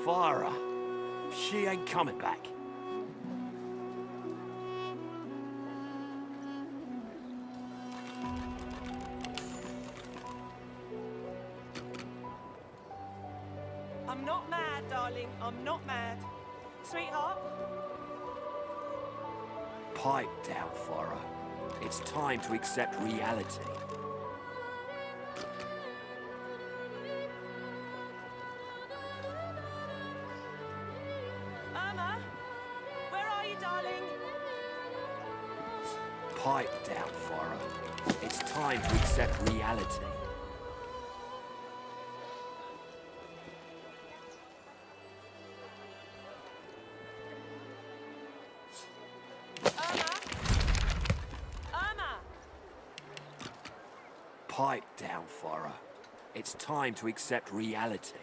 Farah. She ain't coming back. I'm not mad, darling. I'm not mad. Sweetheart? Pipe down, Farah. It's time to accept reality. Irma? Where are you, darling? Pipe down, Farah. It's time to accept reality. Pipe down, Farah. It's time to accept reality.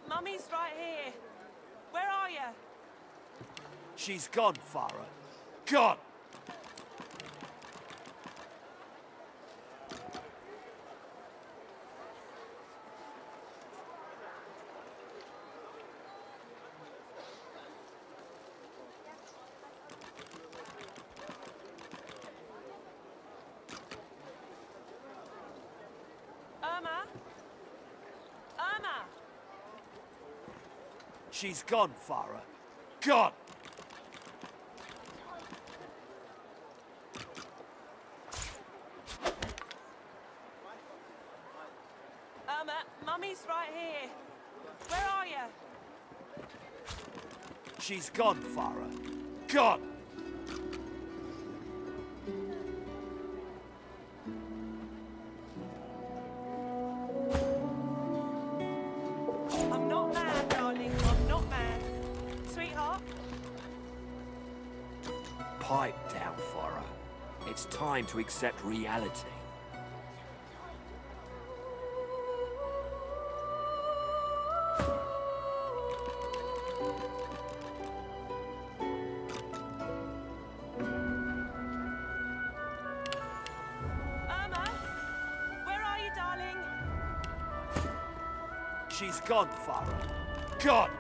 Mummy's right here. Where are you? She's gone, Farah. Gone! Irma? She's gone, Farah. Gone! Mummy's right here. Where are you? She's gone, Farah. Gone! I'm not mad, darling. I'm not mad. Sweetheart? Pipe down, Farah. It's time to accept reality. She's gone, Farah. Gone!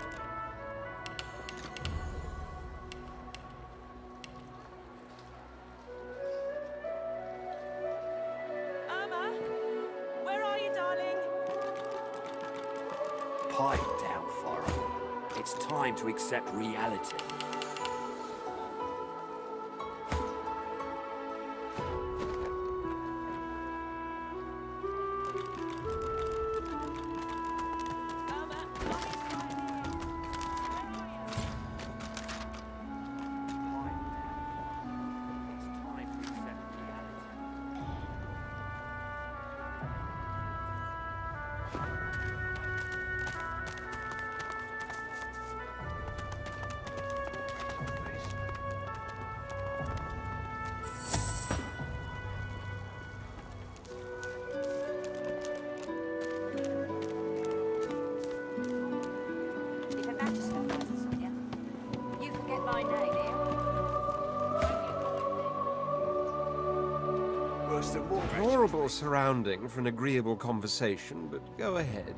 Irma? Where are you, darling? Pipe down, Farah. It's time to accept reality. Horrible surrounding for an agreeable conversation, but go ahead.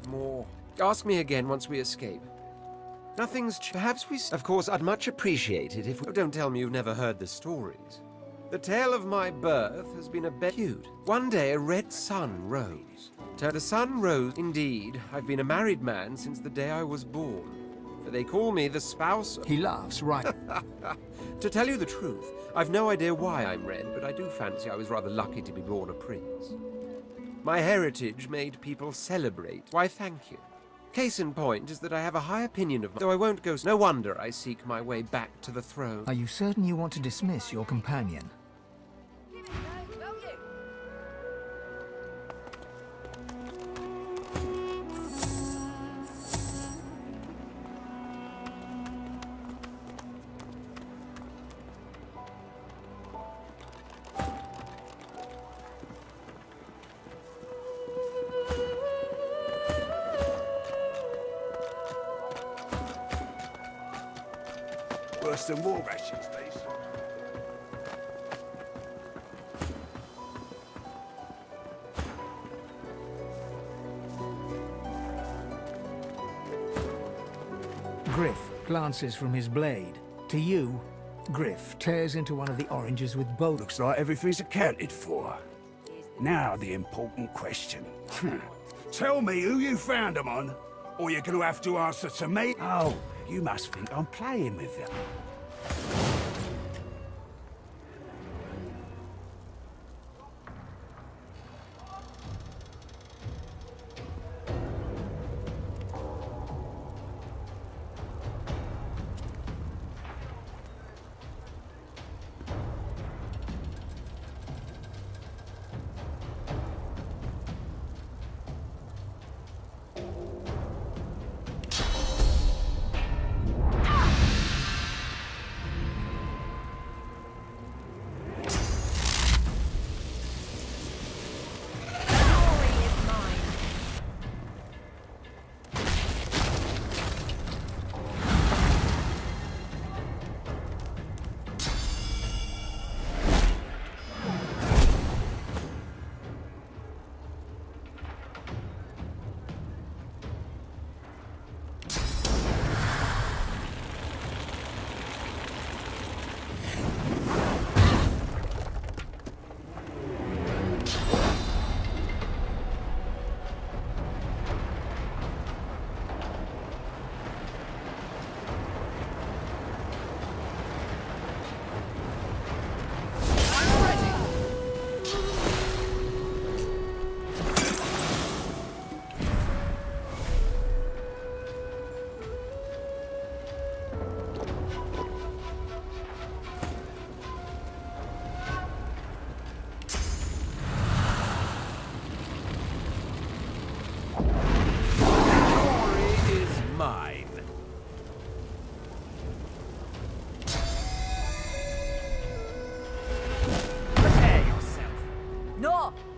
More. Ask me again once we escape. Nothing's perhaps we... Of course, I'd much appreciate it if... Don't tell me you've never heard the stories. The tale of my birth has been a bit cute. One day a red sun rose. The sun rose indeed. I've been a married man since the day I was born. For they call me the spouse... He laughs, right? To tell you the truth, I've no idea why I'm red, but I do fancy I was rather lucky to be born a prince. My heritage made people celebrate. Why, thank you. Case in point is that I have a high opinion of... Though I won't go... No wonder I seek my way back to the throne. Are you certain you want to dismiss your companion? worse than war rations, these. Griff glances from his blade. To you, Griff tears into one of the oranges with both. Looks like everything's accounted for. Now the important question. Tell me who you found them on, or you're going to have to answer to me. Oh, you must think I'm playing with you.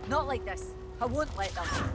Not like this. I won't let them.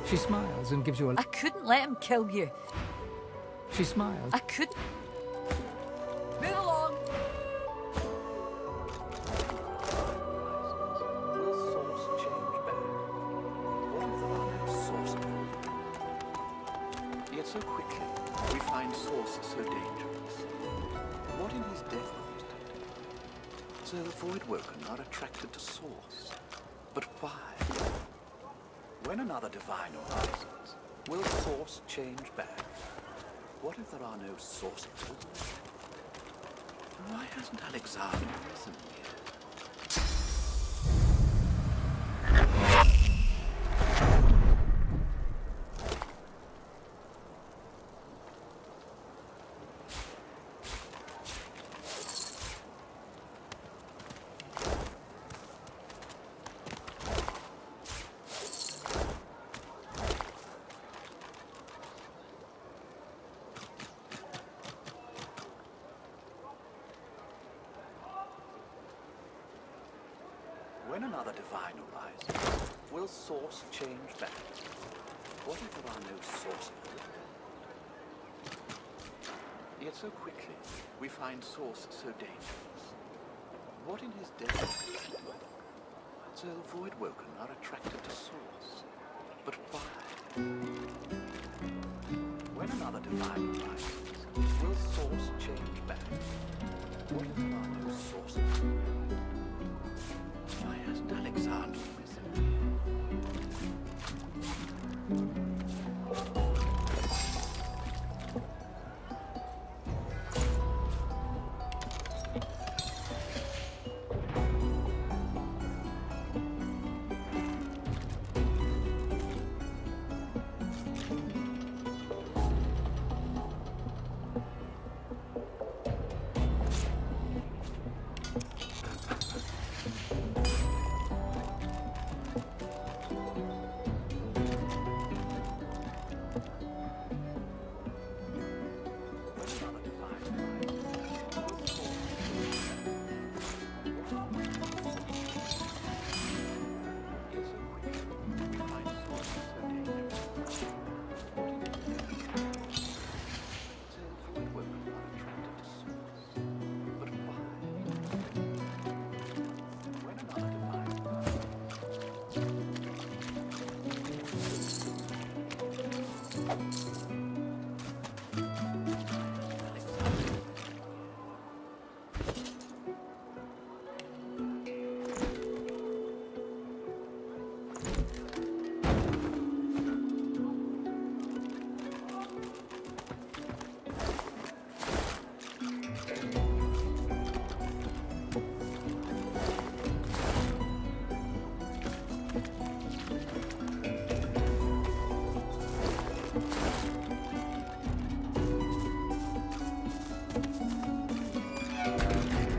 She smiles and gives you a... I couldn't let him kill you. She smiles. I could. Move along. Will source change back? What if there are no sources? Yet so quickly we find source so dangerous. What in his death caused it? So the void-woken are attracted to source. But why? When another divine arises, will source change back? What if there are no sources? Why hasn't Alexander risen yet? When another divine arises, will source change back? What if there are no sources? Yet so quickly we find source so dangerous. What in his death? So the void-woken are attracted to source. But why? When another divine arises, will source change back? What if there are no sources? Why hasn't Alexander risen?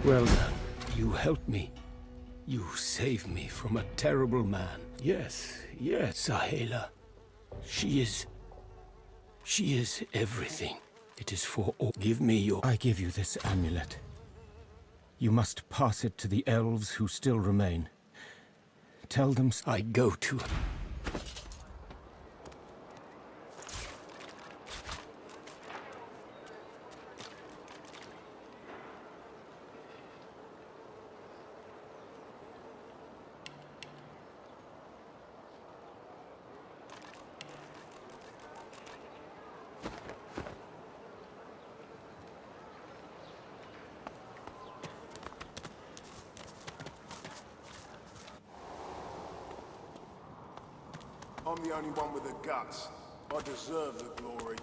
Well done. You helped me. You saved me from a terrible man. Yes, yes, Sahela. She is everything. It is for all. Give me your... I give you this amulet. You must pass it to the elves who still remain. Tell them I go to... I'm the only one with the guts. I deserve the glory.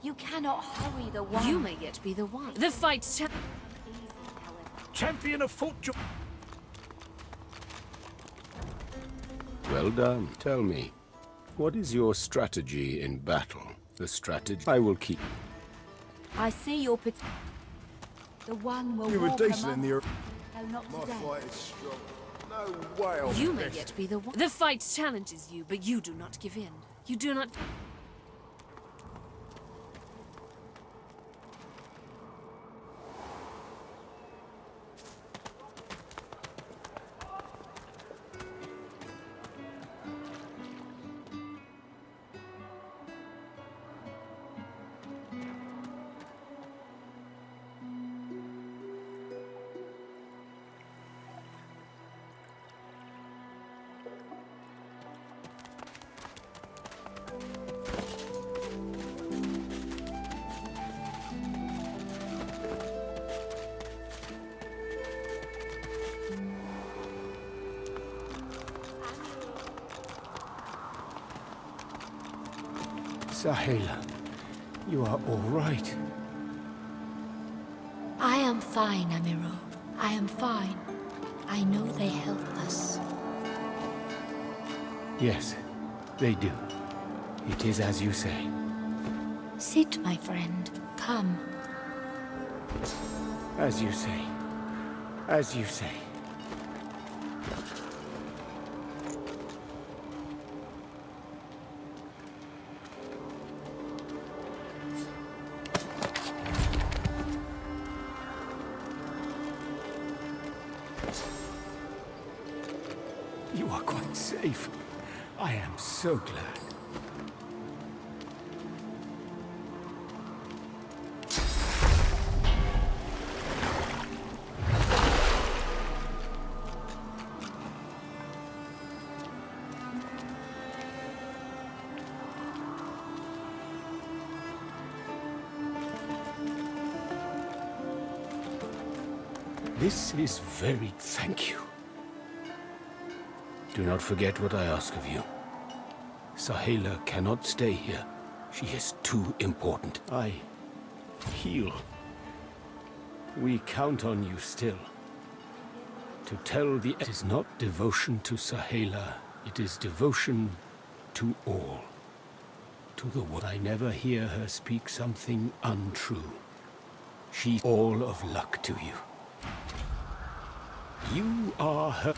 You cannot hurry the one. You may yet be the one. The fight's Champion of fortune. Well done. Tell me, what is your strategy in battle? The strategy I will keep. I see your The one will You were walk decent in among the... How not My today. fight is strong. No way I'll You be may best. yet be the one. The fight challenges you, but you do not give in. You do not... Sahela, you are all right. I am fine, Amiro. I am fine. I know they help us. Yes, they do. It is as you say. Sit, my friend. Come. As you say. As you say. You are quite safe. I am so glad. This is very... Thank you. Do not forget what I ask of you. Sahela cannot stay here. She is too important. I heal. We count on you still. To tell the... It is not devotion to Sahela. It is devotion to all. To the one. I never hear her speak something untrue. She's all of luck to you. You are her...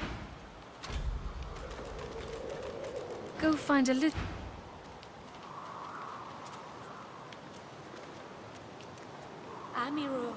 Go find a little... Amiro.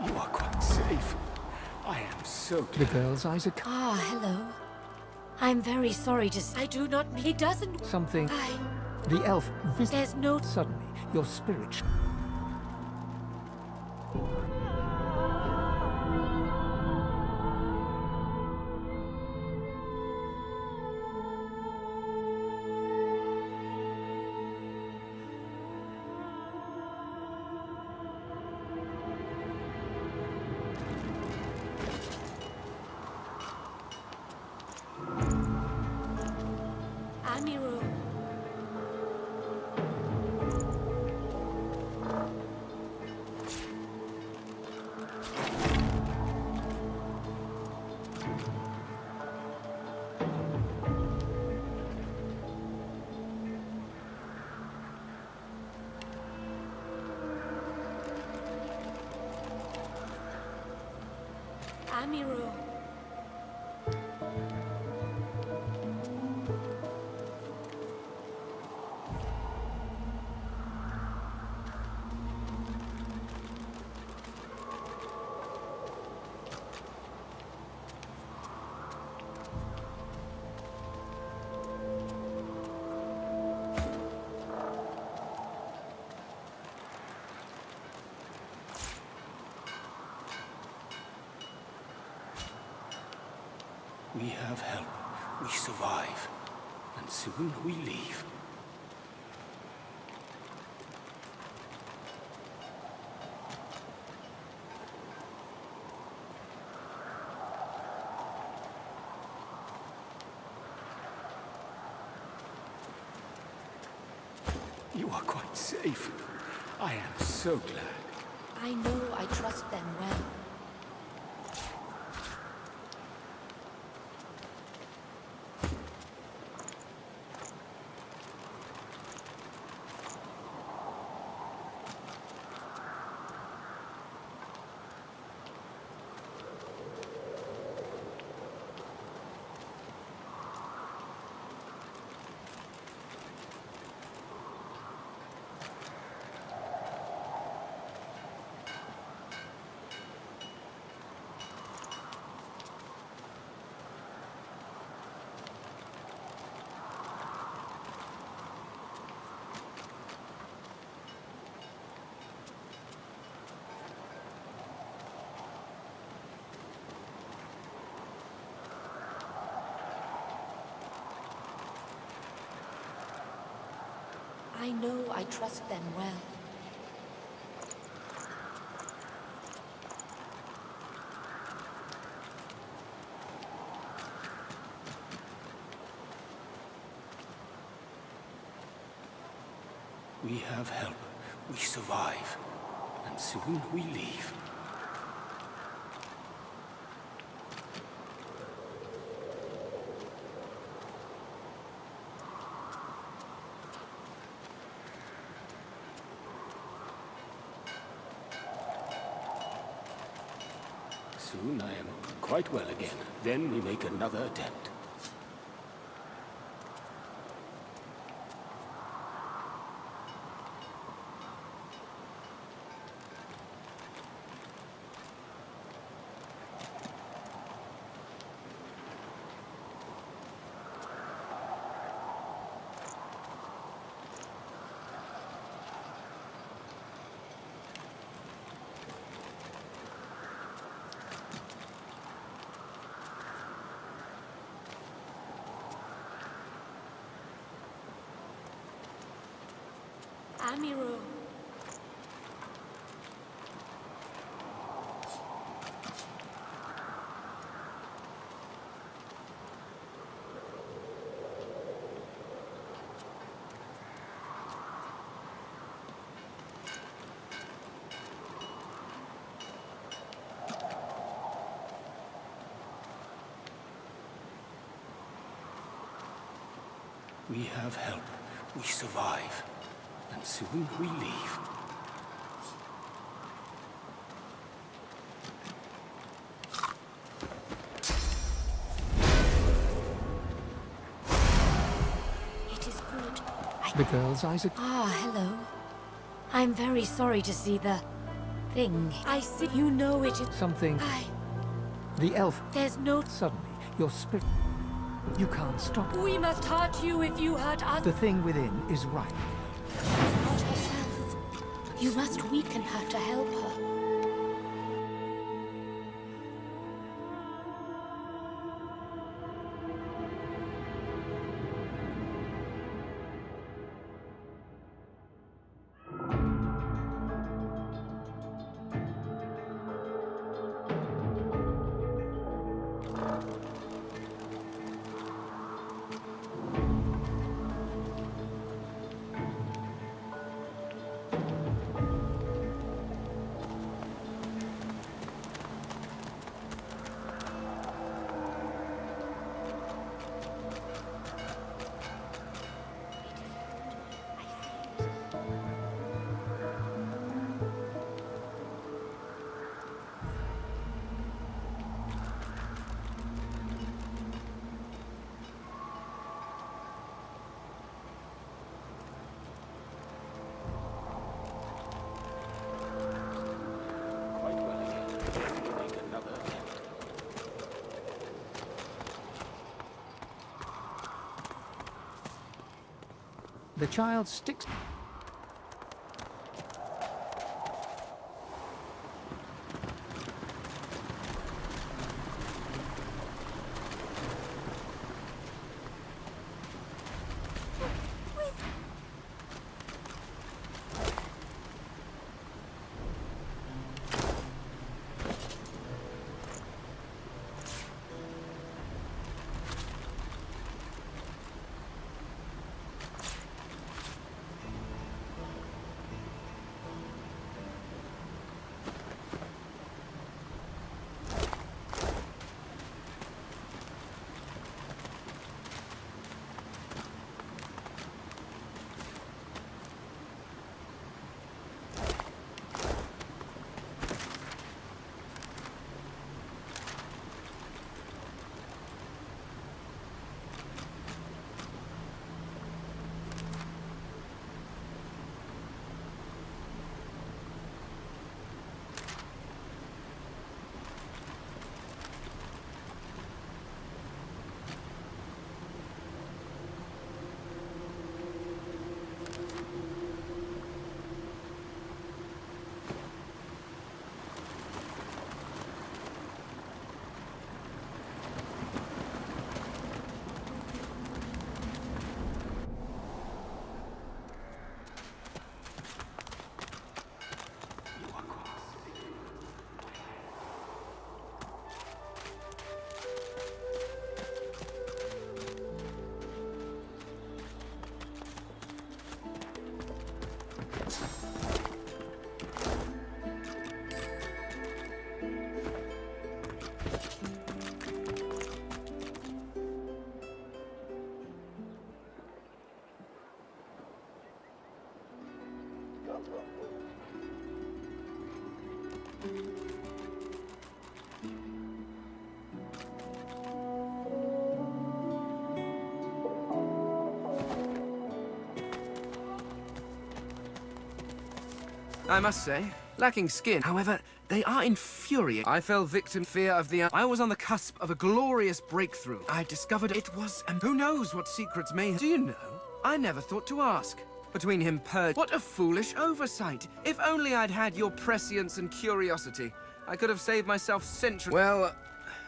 You are quite safe. I am so glad. The girl's eyes are... Ah, hello. I'm very sorry to say. I do not mean... He doesn't... Something... The elf... There's no... Suddenly, your spirit... Amiro. Amiro. We have help. We survive. And soon we leave. You are quite safe. I am so glad. I know I trust them well. I know I trust them well. We have help. We survive. And soon we leave. Soon I am quite well again. Then we make another attempt. Amiro. We have help. We survive. And soon we leave. It is good. The girl's eyes are... Ah, hello. I'm very sorry to see the thing. I see you know it is... Something... The elf... There's no... Suddenly, your spirit... You can't stop it. We must hurt you if you hurt us. The thing within is right. Not herself. You must weaken her to help her. The child sticks... I must say, lacking skin. However, they are infuriating. I fell victim to fear of the... I was on the cusp of a glorious breakthrough. I discovered it was... And who knows what secrets may... Do you know? I never thought to ask. Between him What a foolish oversight. If only I'd had your prescience and curiosity, I could have saved myself centuries. Well,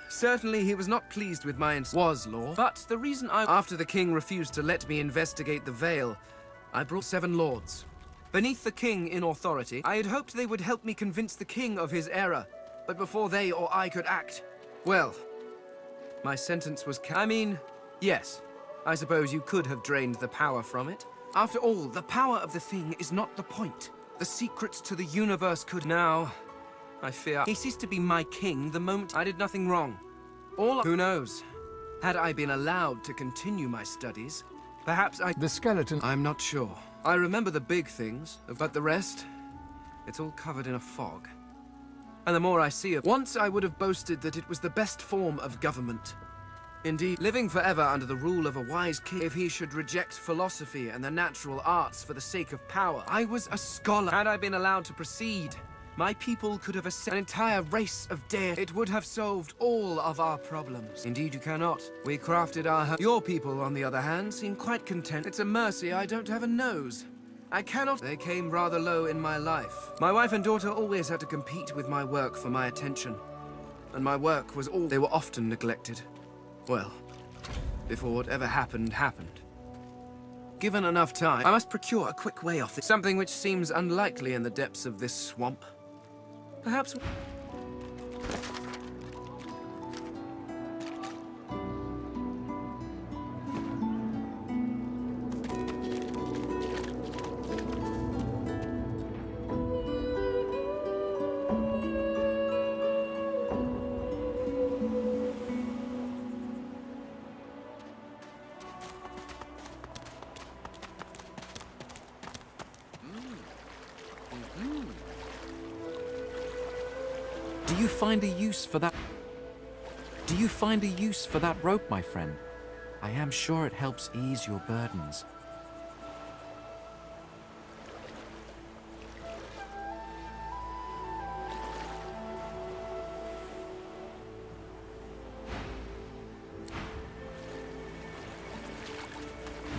certainly he was not pleased with my was law. But the reason After the king refused to let me investigate the Veil, I brought 7 lords. Beneath the king in authority, I had hoped they would help me convince the king of his error. But before they or I could act, well, my sentence was yes, I suppose you could have drained the power from it. After all, the power of the thing is not the point. The secrets to the universe could now, I fear. He ceased to be my king the moment I did nothing wrong. Who knows? Had I been allowed to continue my studies, perhaps The skeleton... I'm not sure. I remember the big things, but the rest, it's all covered in a fog. And the more I see of once I would have boasted that it was the best form of government. Indeed, living forever under the rule of a wise king, if he should reject philosophy and the natural arts for the sake of power. I was a scholar. Had I been allowed to proceed, my people could have an entire race of deities. It would have solved all of our problems. Indeed, you cannot. We crafted our Your people, on the other hand, seem quite content. It's a mercy I don't have a nose. I cannot. They came rather low in my life. My wife and daughter always had to compete with my work for my attention. And my work was all... They were often neglected. Well, before whatever happened, happened. Given enough time, I must procure a quick way off this. Something which seems unlikely in the depths of this swamp. Perhaps... Do you find a use for that? Do you find a use for that rope, my friend? I am sure it helps ease your burdens.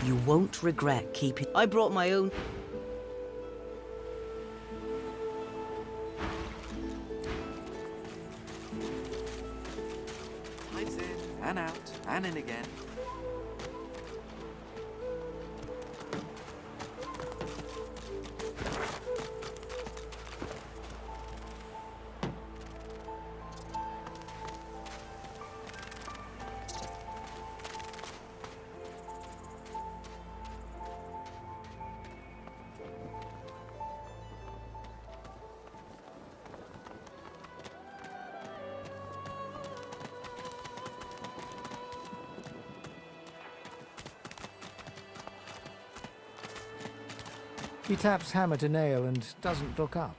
You won't regret keeping... I brought my own... Hides in and out and in again. He taps hammer to nail and doesn't look up.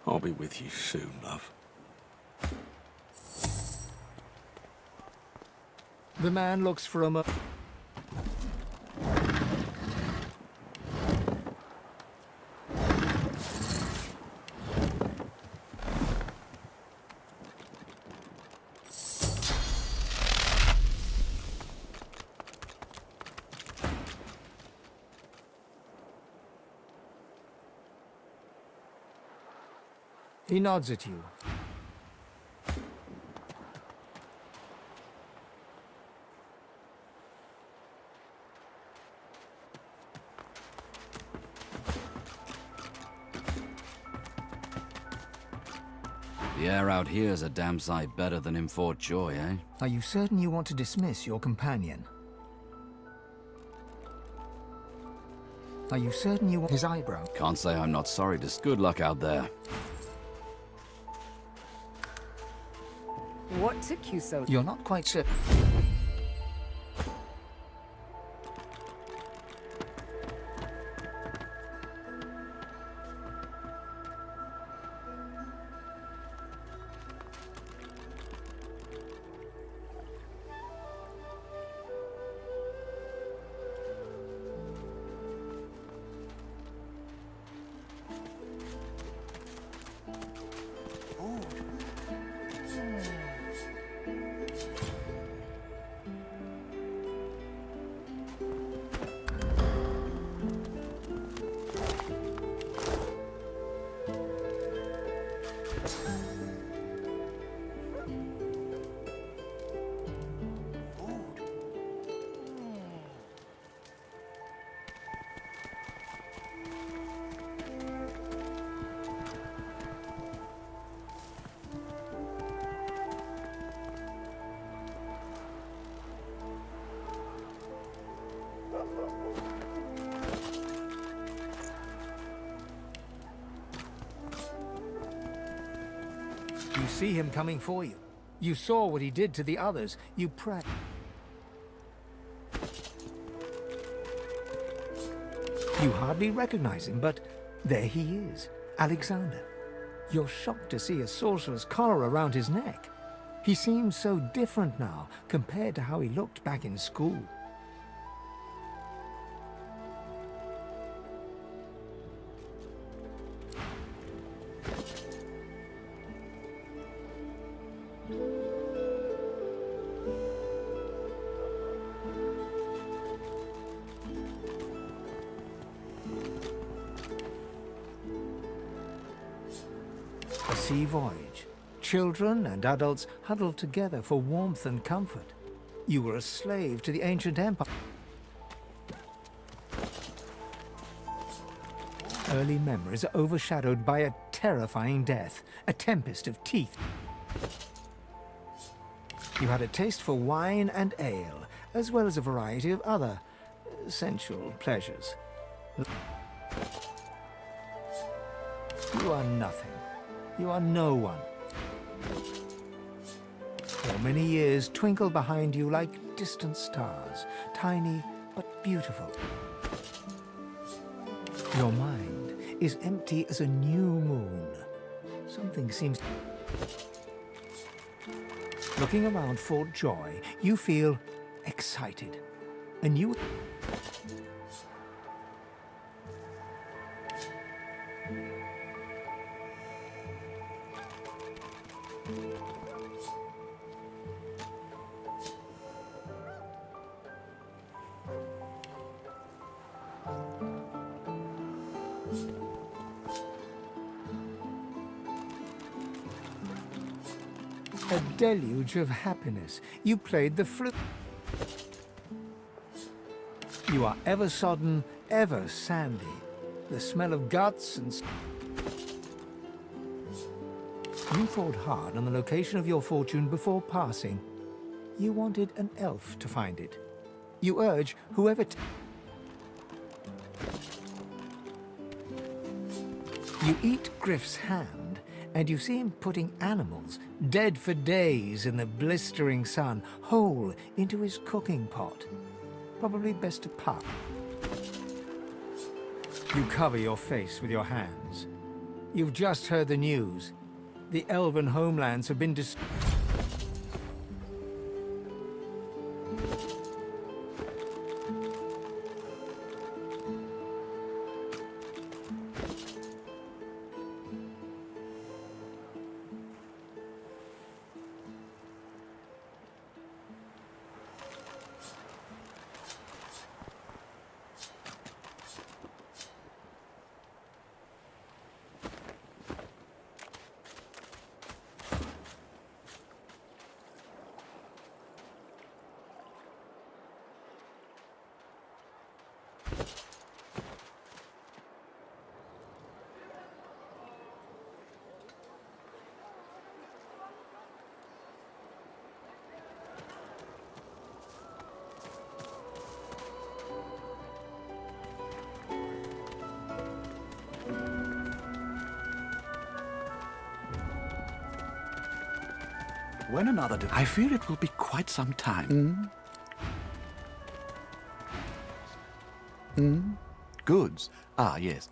I'll be with you soon, love. The man looks for a moment. He nods at you. The air out here's a damn sight better than in Fort Joy, eh? Are you certain you want to dismiss your companion? Are you certain you want his eyebrow? Can't say I'm not sorry. Just good luck out there. What took you so... You're not quite certain. You see him coming for you. You saw what he did to the others. You pray. You hardly recognize him, but there he is, Alexander. You're shocked to see a sorcerer's collar around his neck. He seems so different now compared to how he looked back in school. A sea voyage. Children and adults huddled together for warmth and comfort. You were a slave to the ancient empire. Early memories are overshadowed by a terrifying death, a tempest of teeth. You had a taste for wine and ale, as well as a variety of other sensual pleasures. You are nothing. You are no one. For many years twinkle behind you like distant stars, tiny but beautiful. Your mind is empty as a new moon. Something seems... Looking around Fort Joy, you feel excited. A new... A deluge of happiness. You played the flute. You are ever sodden, ever sandy. The smell of guts and... You thought hard on the location of your fortune before passing. You wanted an elf to find it. You urge whoever... You eat Griff's hand, and you see him putting animals, dead for days in the blistering sun, whole into his cooking pot. Probably best to puff. You cover your face with your hands. You've just heard the news. The elven homelands have been destroyed. When another... I fear it will be quite some time. Goods. Ah, yes.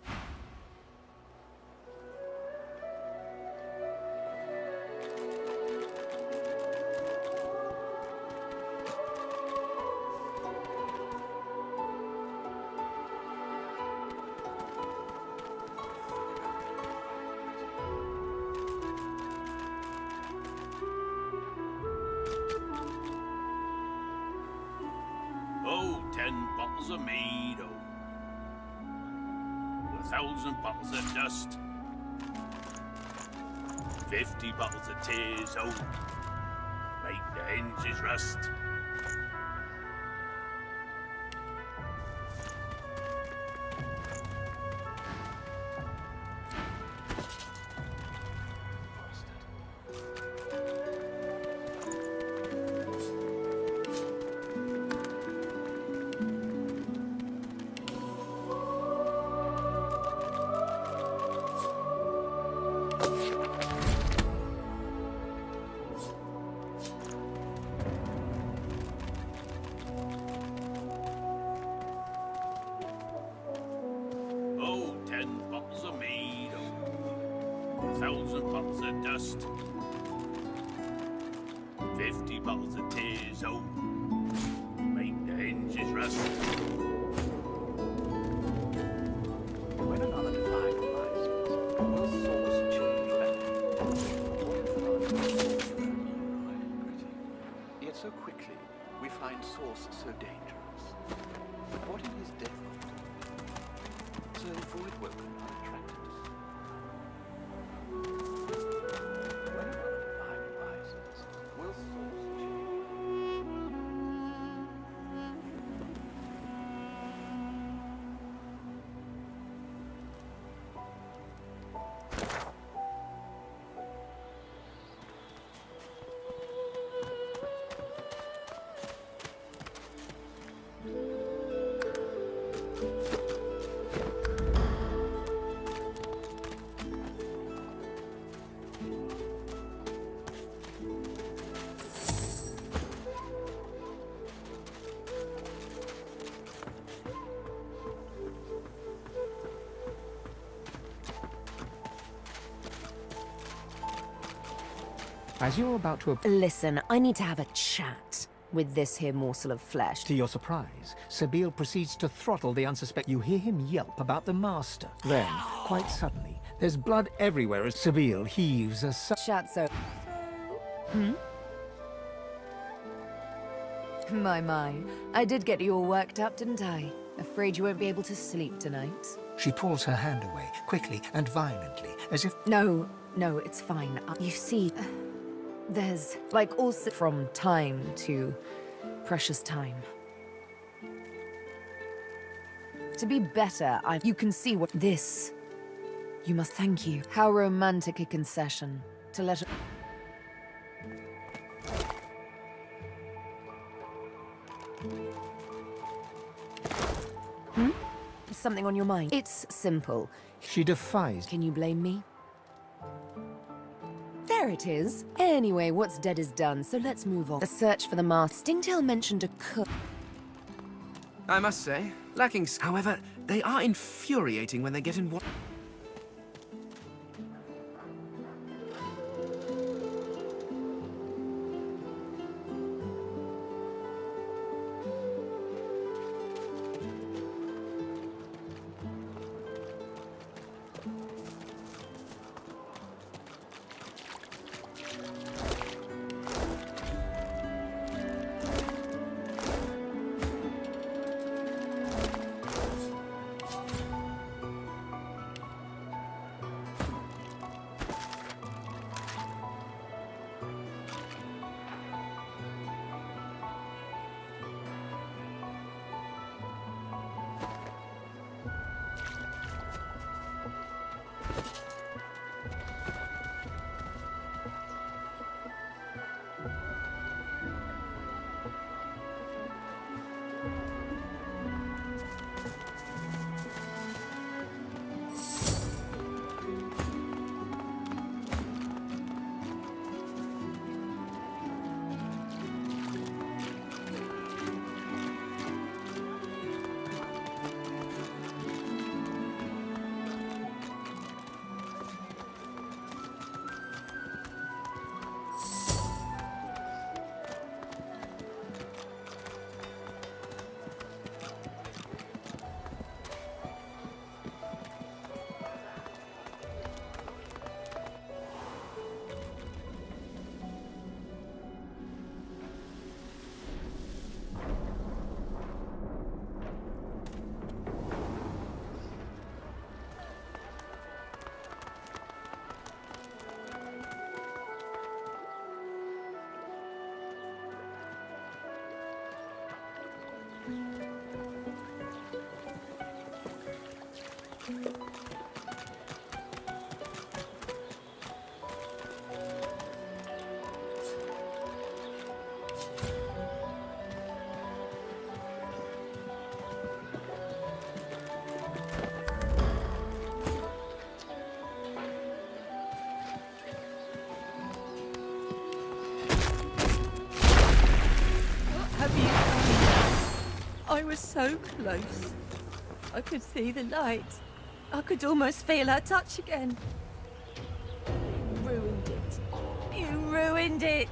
Oh, 10 bottles of mead, oh. 1,000 bottles of dust. 50 bottles of tears, oh. Make the hinges rust. Oh, 10 bottles of mead, oh. 1,000 bottles of dust. 50 bottles of tears, oh. Make the hinges rust. When another divine arises, will source change back? Yet so quickly, we find source so dangerous. But what in his death so the void welcome not attracted to when another divine arises, will source As you're about to... Listen, I need to have a chat with this here morsel of flesh. To your surprise, Sabine proceeds to throttle the unsuspecting. You hear him yelp about the master. Then, quite suddenly, there's blood everywhere as Sabine heaves a... Shut so... My. I did get you all worked up, didn't I? Afraid you won't be able to sleep tonight. She pulls her hand away, quickly and violently, as if... No, it's fine. You see, there's, like, also from time to precious time. To be better, you can see what this... You must thank you. How romantic a concession to let... Something on your mind? It's simple. She defies... Can you blame me? There it is. Anyway, what's dead is done, so let's move on. The search for the mask. Stingtail mentioned a cook. I must say, lacking... However, they are infuriating when they get in... Have you? I was so close. I could see the light. I could almost feel her touch again. You ruined it. You ruined it.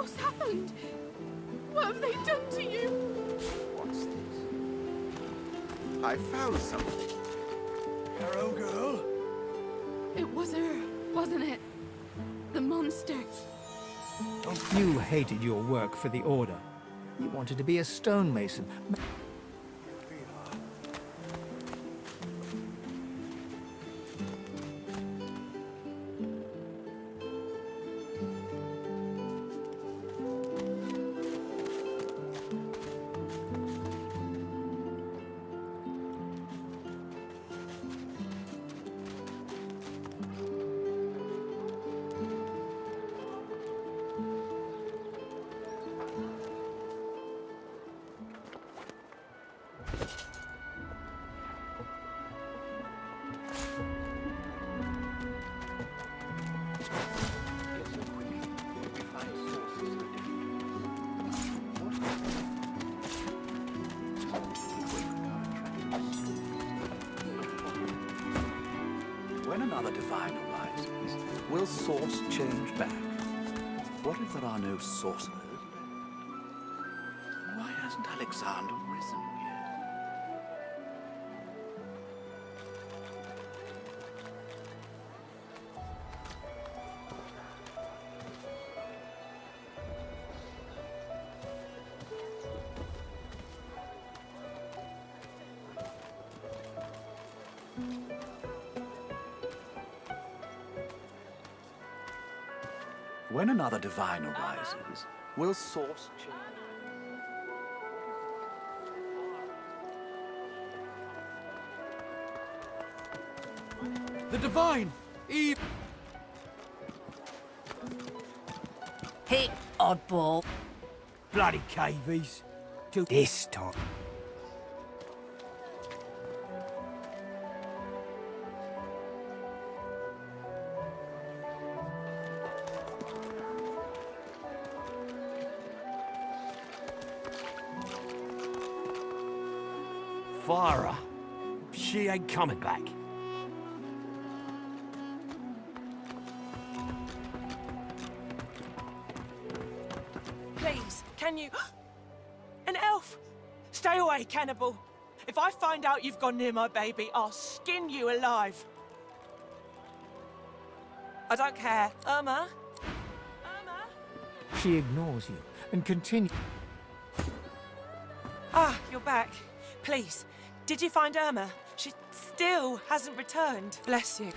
What's happened? What have they done to you? What's this? I found something. Arrow girl? It was her, wasn't it? The monster. You hated your work for the Order. You wanted to be a stonemason. When another divine arises, will source change back? What if there are no sorcerers left? Why hasn't Alexander risen yet? When another divine arises, will source change? The divine! Eve! Hey, oddball. Bloody cavies. To this time. Farah. She ain't coming back. Please, can you... An elf! Stay away, cannibal. If I find out you've gone near my baby, I'll skin you alive. I don't care. Irma? She ignores you and continues. Ah, you're back. Please, did you find Irma? She still hasn't returned. Bless you.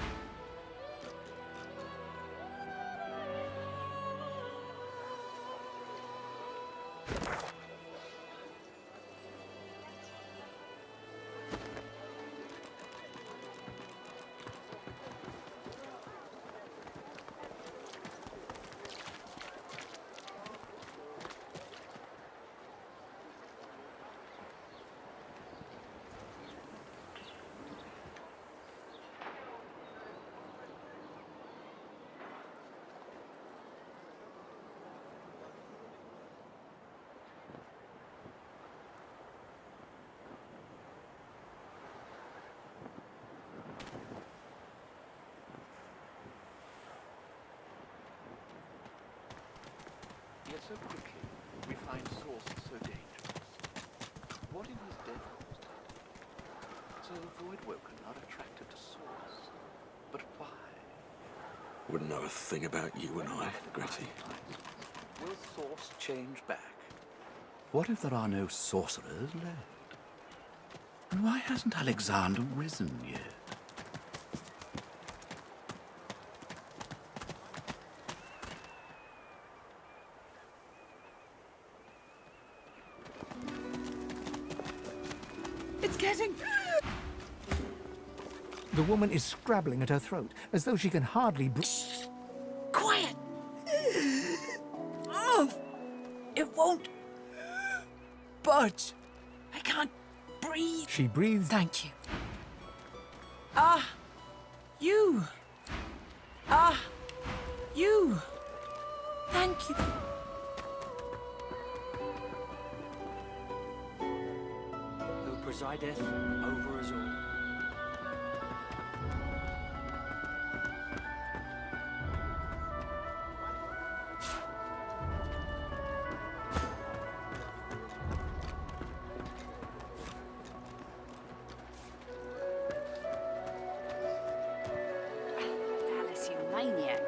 Yet so quickly we find sources so dangerous. What in his death caused it? So the void woken not attracted to source. But why? Wouldn't know a thing about you and I, Gretty. Will source change back? What if there are no sorcerers left? And why hasn't Alexander risen yet? It's getting... The woman is scrabbling at her throat, as though she can hardly breathe. Quiet! Oh, it won't budge. I can't breathe. She breathes. Thank you. Ah, you. Ah, you. Thank you. Who presideth over us all. maniac.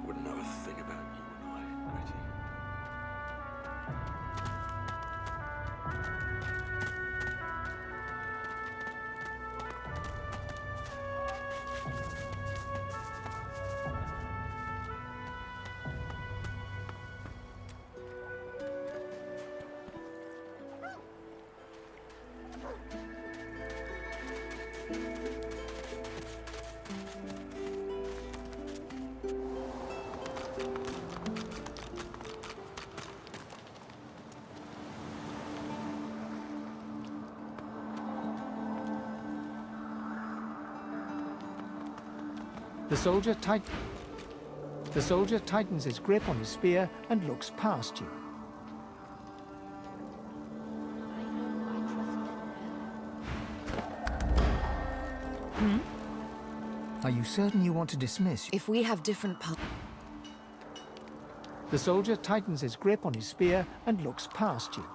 Wouldn't know a thing about you and I, Gritty. The soldier tightens his grip on his spear and looks past you. Are you certain you want to dismiss? If we have different The soldier tightens his grip on his spear and looks past you.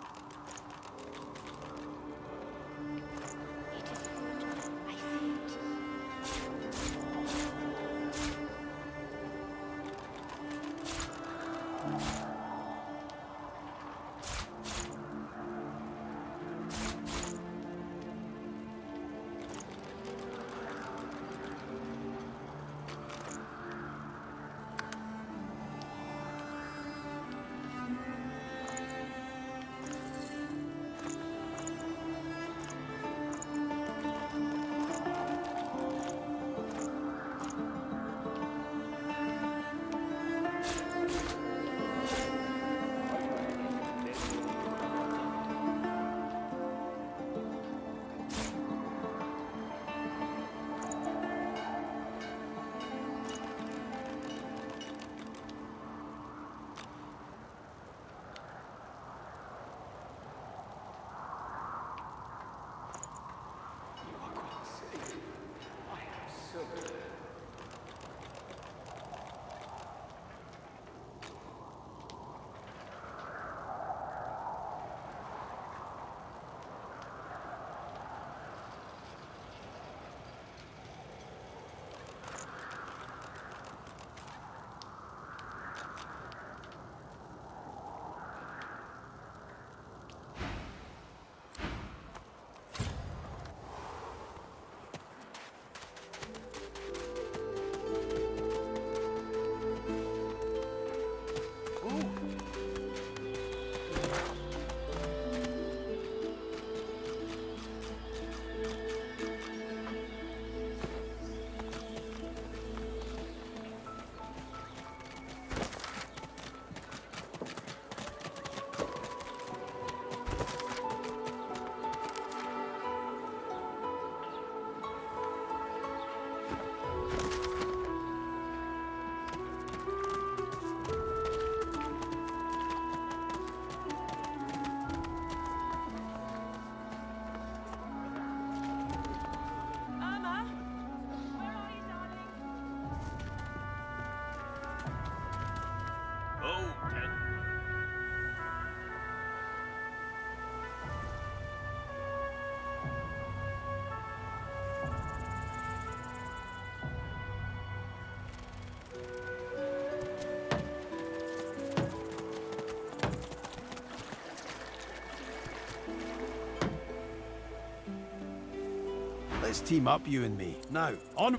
Let's team up, you and me. Now, on...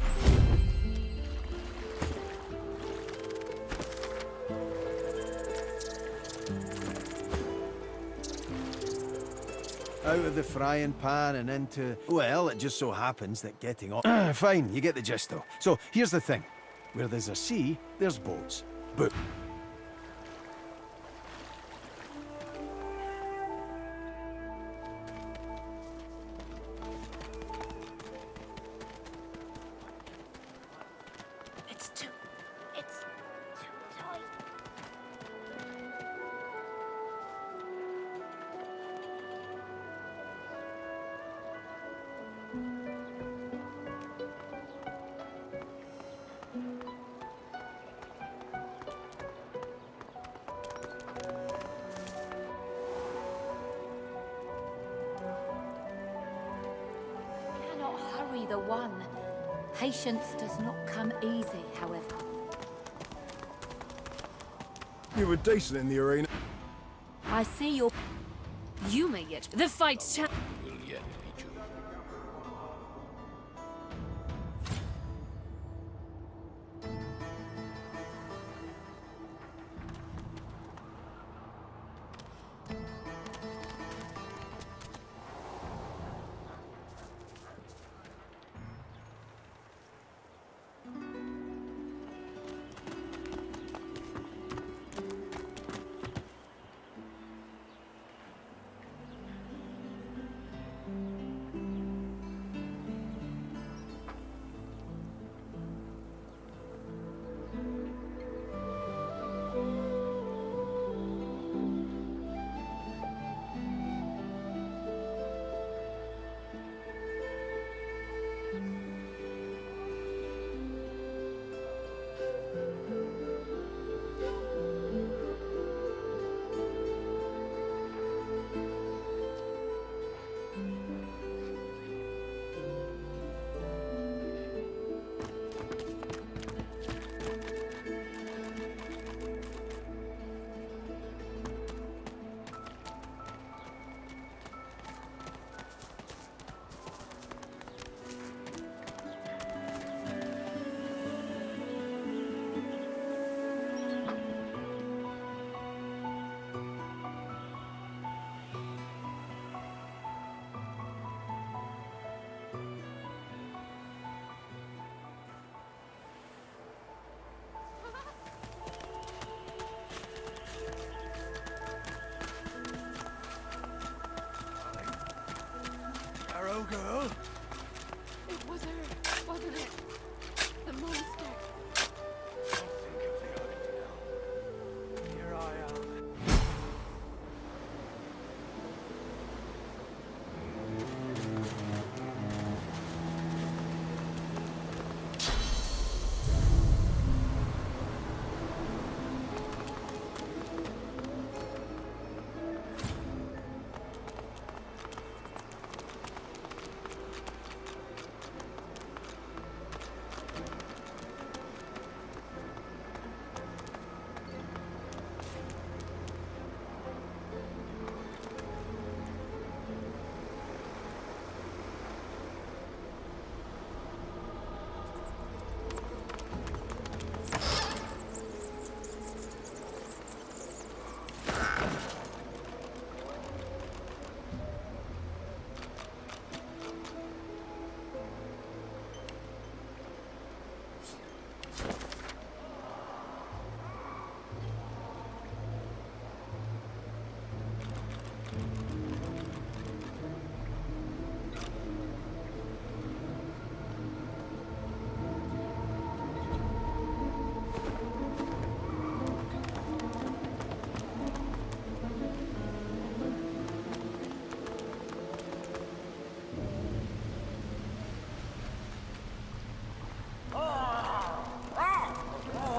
Out of the frying pan and into... Well, it just so happens that getting on... Fine, you get the gist, though. So, here's the thing. Where there's a sea, there's boats. But... the one. Patience does not come easy, however. You were decent in the arena. I see your... You may yet... The fight's Will yet be chosen. Arrow girl? It was her, wasn't it? The monster. Here I am.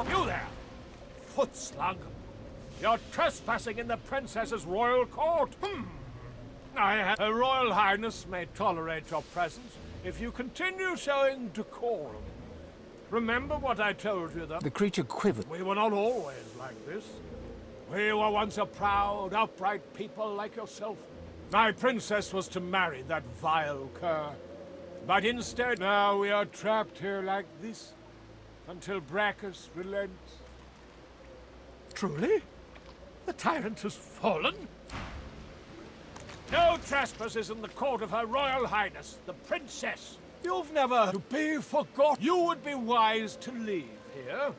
You there, foot slug! You're trespassing in the princess's royal court. Her Royal Highness may tolerate your presence if you continue showing decorum. Remember what I told you, though? The creature quivered. We were not always like this. We were once a proud, upright people like yourself. My princess was to marry that vile cur. But instead, now we are trapped here like this, until Bracchus relents. Truly? The tyrant has fallen? No trespasses in the court of Her Royal Highness, the Princess. You've never to be forgot. You would be wise to leave here.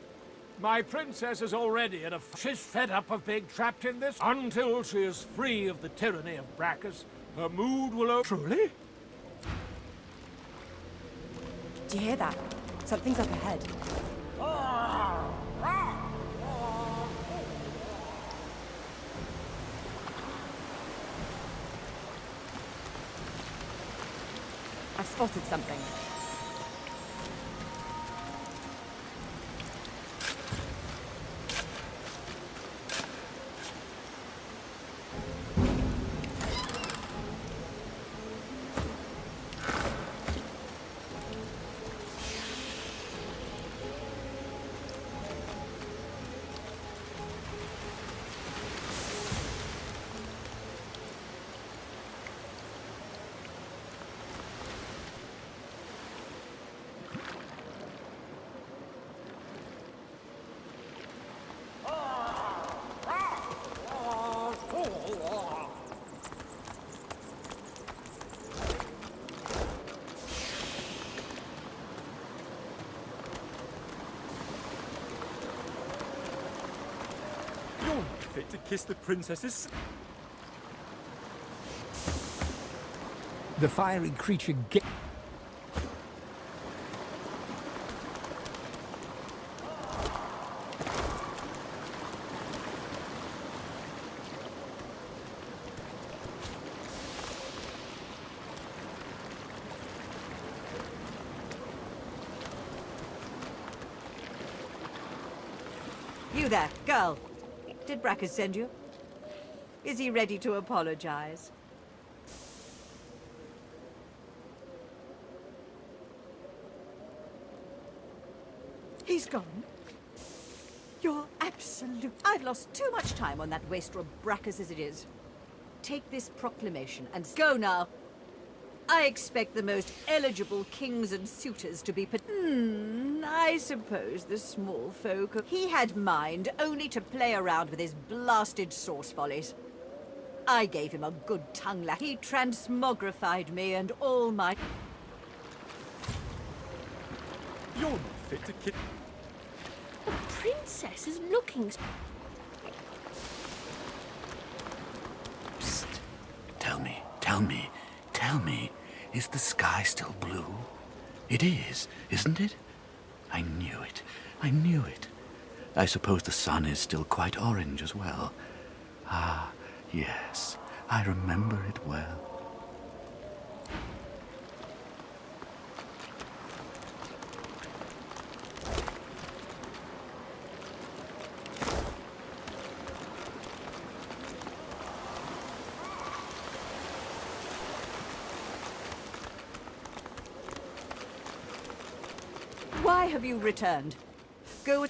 My princess is already in a... She's fed up of being trapped in this. Until she is free of the tyranny of Bracchus, her mood will... Truly? Do you hear that? Something's up ahead. I've spotted something. to kiss the princess's... The fiery creature You there, girl. Did Brackus send you? Is he ready to apologize? He's gone. You're absolute. I've lost too much time on that wastrel Brackus as it is. Take this proclamation and go now. I expect the most eligible kings and suitors to be I suppose the small folk... He had mind only to play around with his blasted sauce follies. I gave him a good tongue lash. He transmogrified me and all my... You're not fit to kiss... The princess is looking... Psst. Tell me, is the sky still blue? It is, isn't it? I knew it. I suppose the sun is still quite orange as well. Ah, yes, I remember it well. Why have you returned? Go...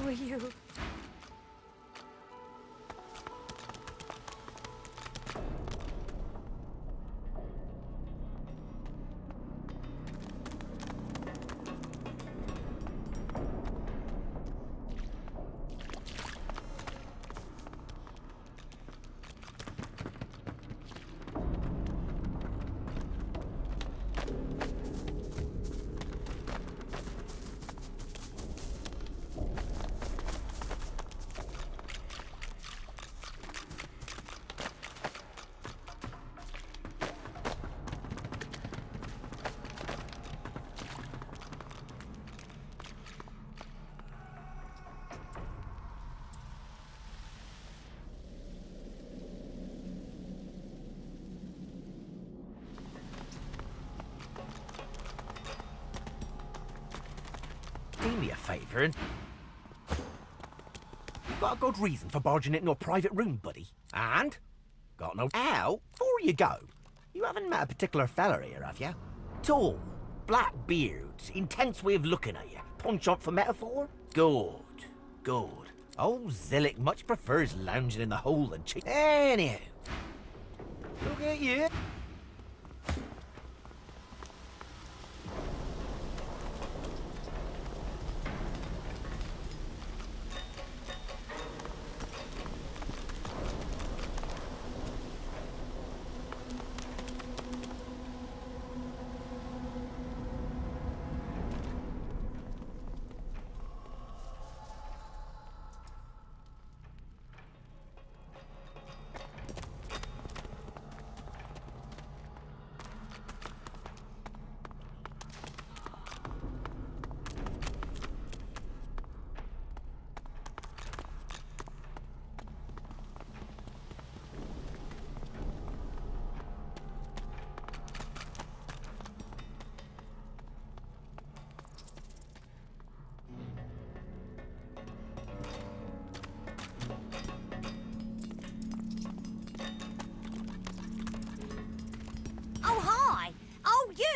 Who are you? Do me a favour and... You've got a good reason for barging into a private room, buddy. And? Got no... Ow! Before you go, you haven't met a particular fella here, have you? Tall, black beard, intense way of looking at you. Punch-up for metaphor? Good. Old Zillick much prefers lounging in the hole than Anyhow, look at you.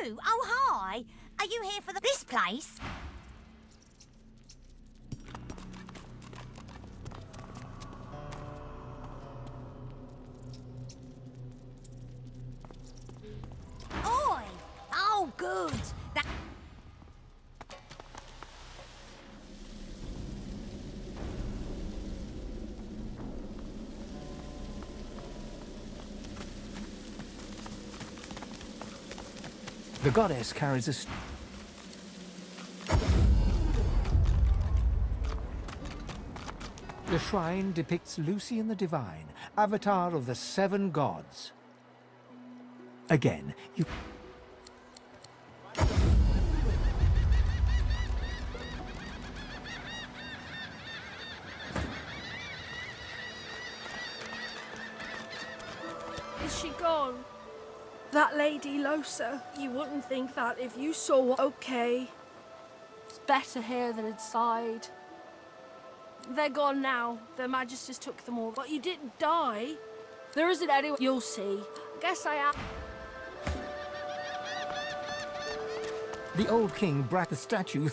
you? Oh, hi. Are you here for this place? Oi! Oh, good. That... The goddess carries a... The shrine depicts Lucian the Divine, avatar of the 7 gods. Again, you... Is she gone? That lady Losa. You wouldn't think that if you saw what... Okay. It's better here than inside. They're gone now. Their Majesties took them all. But you didn't die. There isn't anyone... You'll see. Guess I am... The old king brought the statue...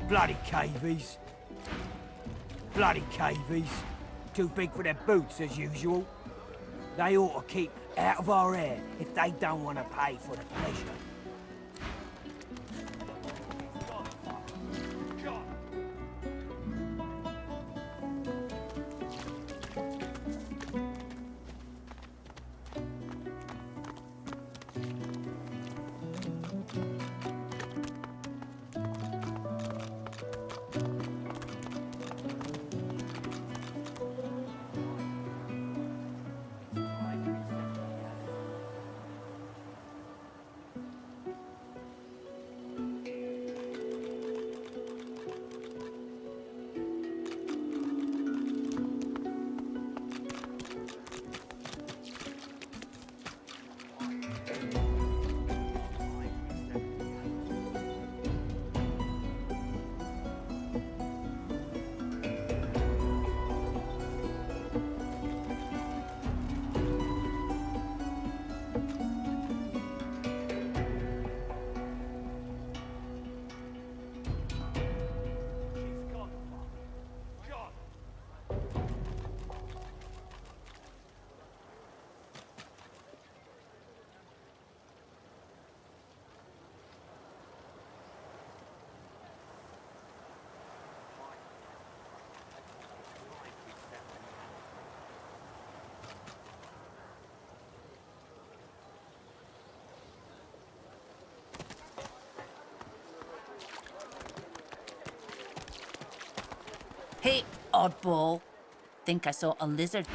Bloody cavies. Bloody cavies. Too big for their boots, as usual. They ought to keep out of our hair if they don't want to pay for the pleasure. Hey, oddball. Think I saw a lizard.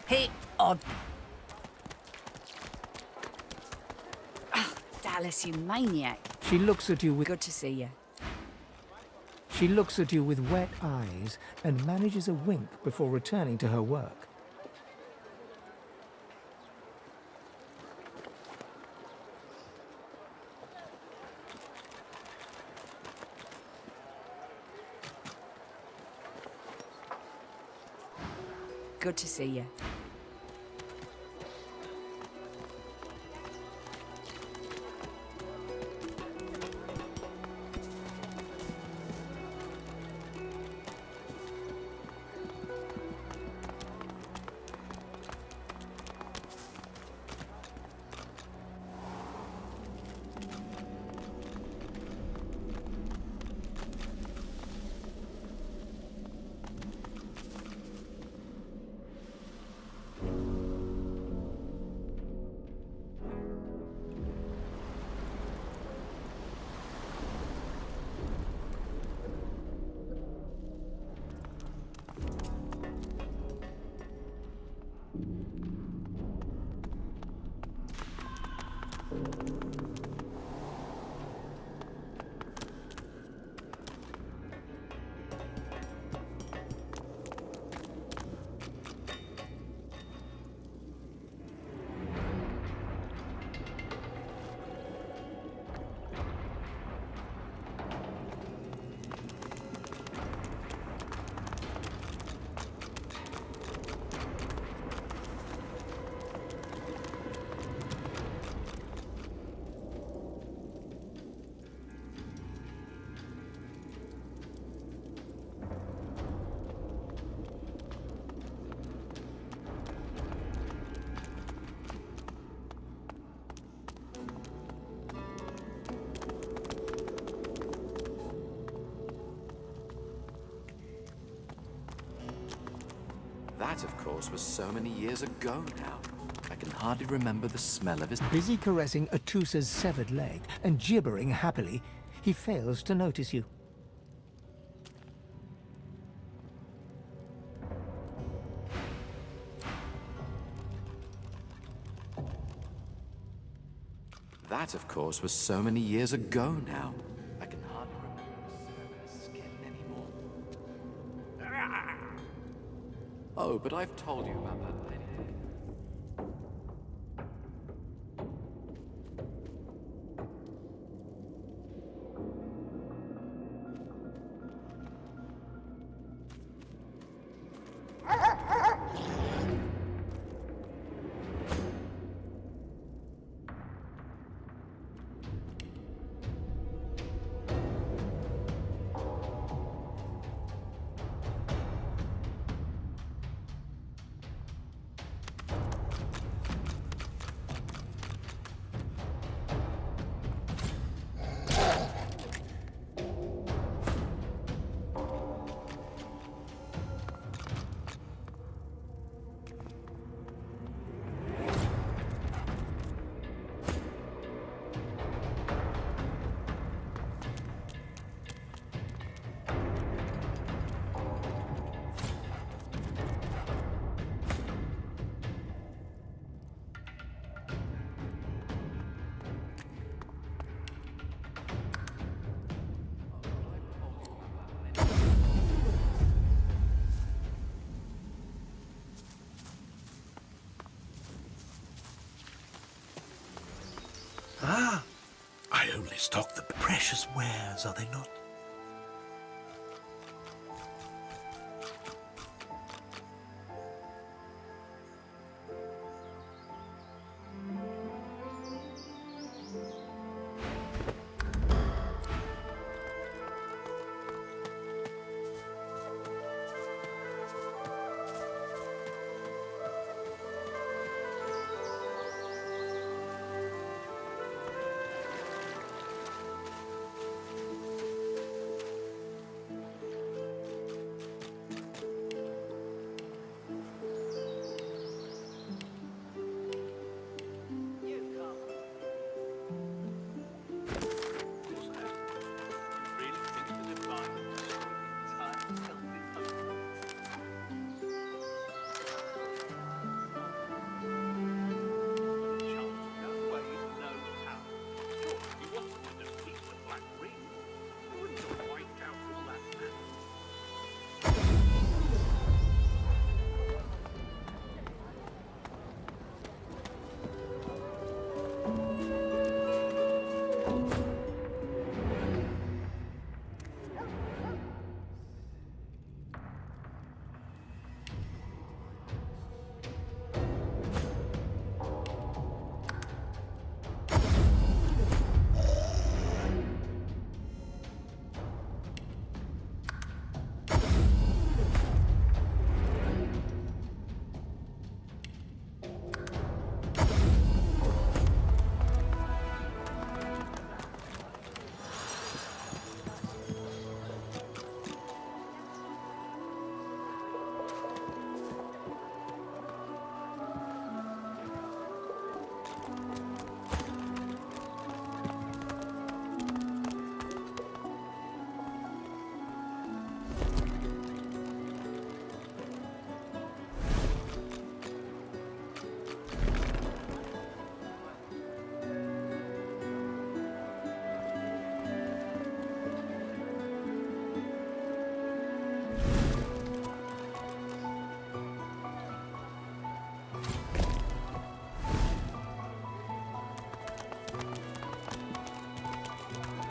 Hey, Dallas, you maniac. She looks at you with... Good to see you. She looks at you with wet eyes and manages a wink before returning to her work. Good to see you. That, of course, was so many years ago now. I can hardly remember the smell of his... Busy caressing Atusa's severed leg and gibbering happily, he fails to notice you. That, of course, was so many years ago now. I can hardly remember the smell of his skin anymore. Oh, but I've told you about that lady. Ah, I only stock the precious wares, are they not?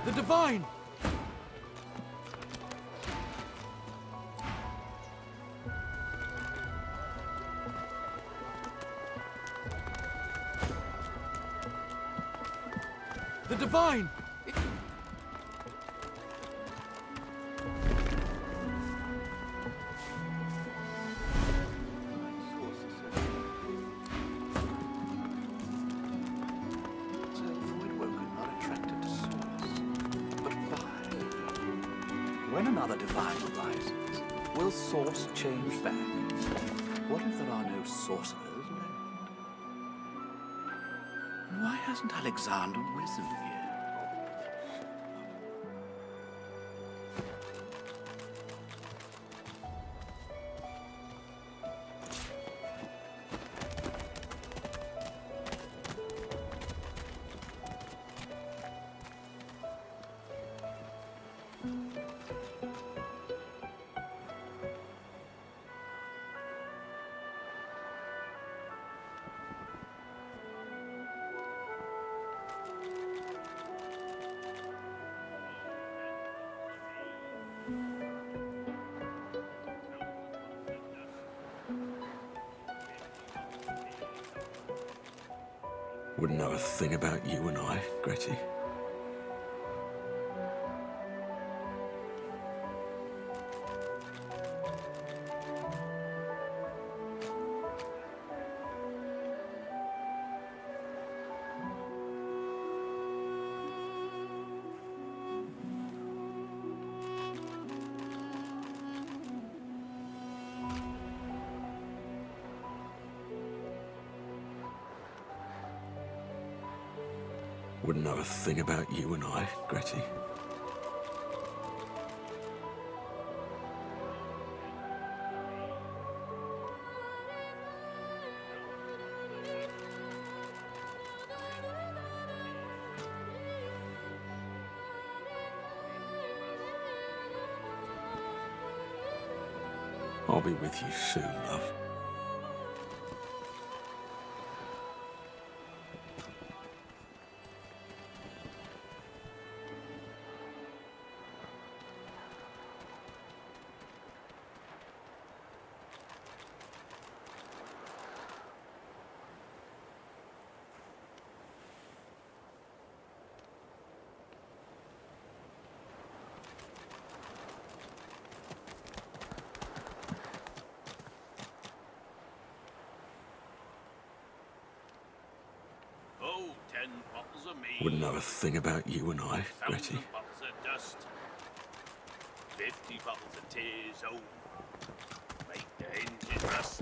The Divine! The Divine! When another divine arises, will Source change back? What if there are no sorcerers left? And why hasn't Alexander risen yet? Wouldn't know a thing about you and I, Gretty. Wouldn't know a thing about you and I, Gretty. I'll be with you soon, love. of meat. Wouldn't know a thing about you and I, Gretty. 1,000 bottles of dust. 50 bottles of tears. Oh, make the engine rust.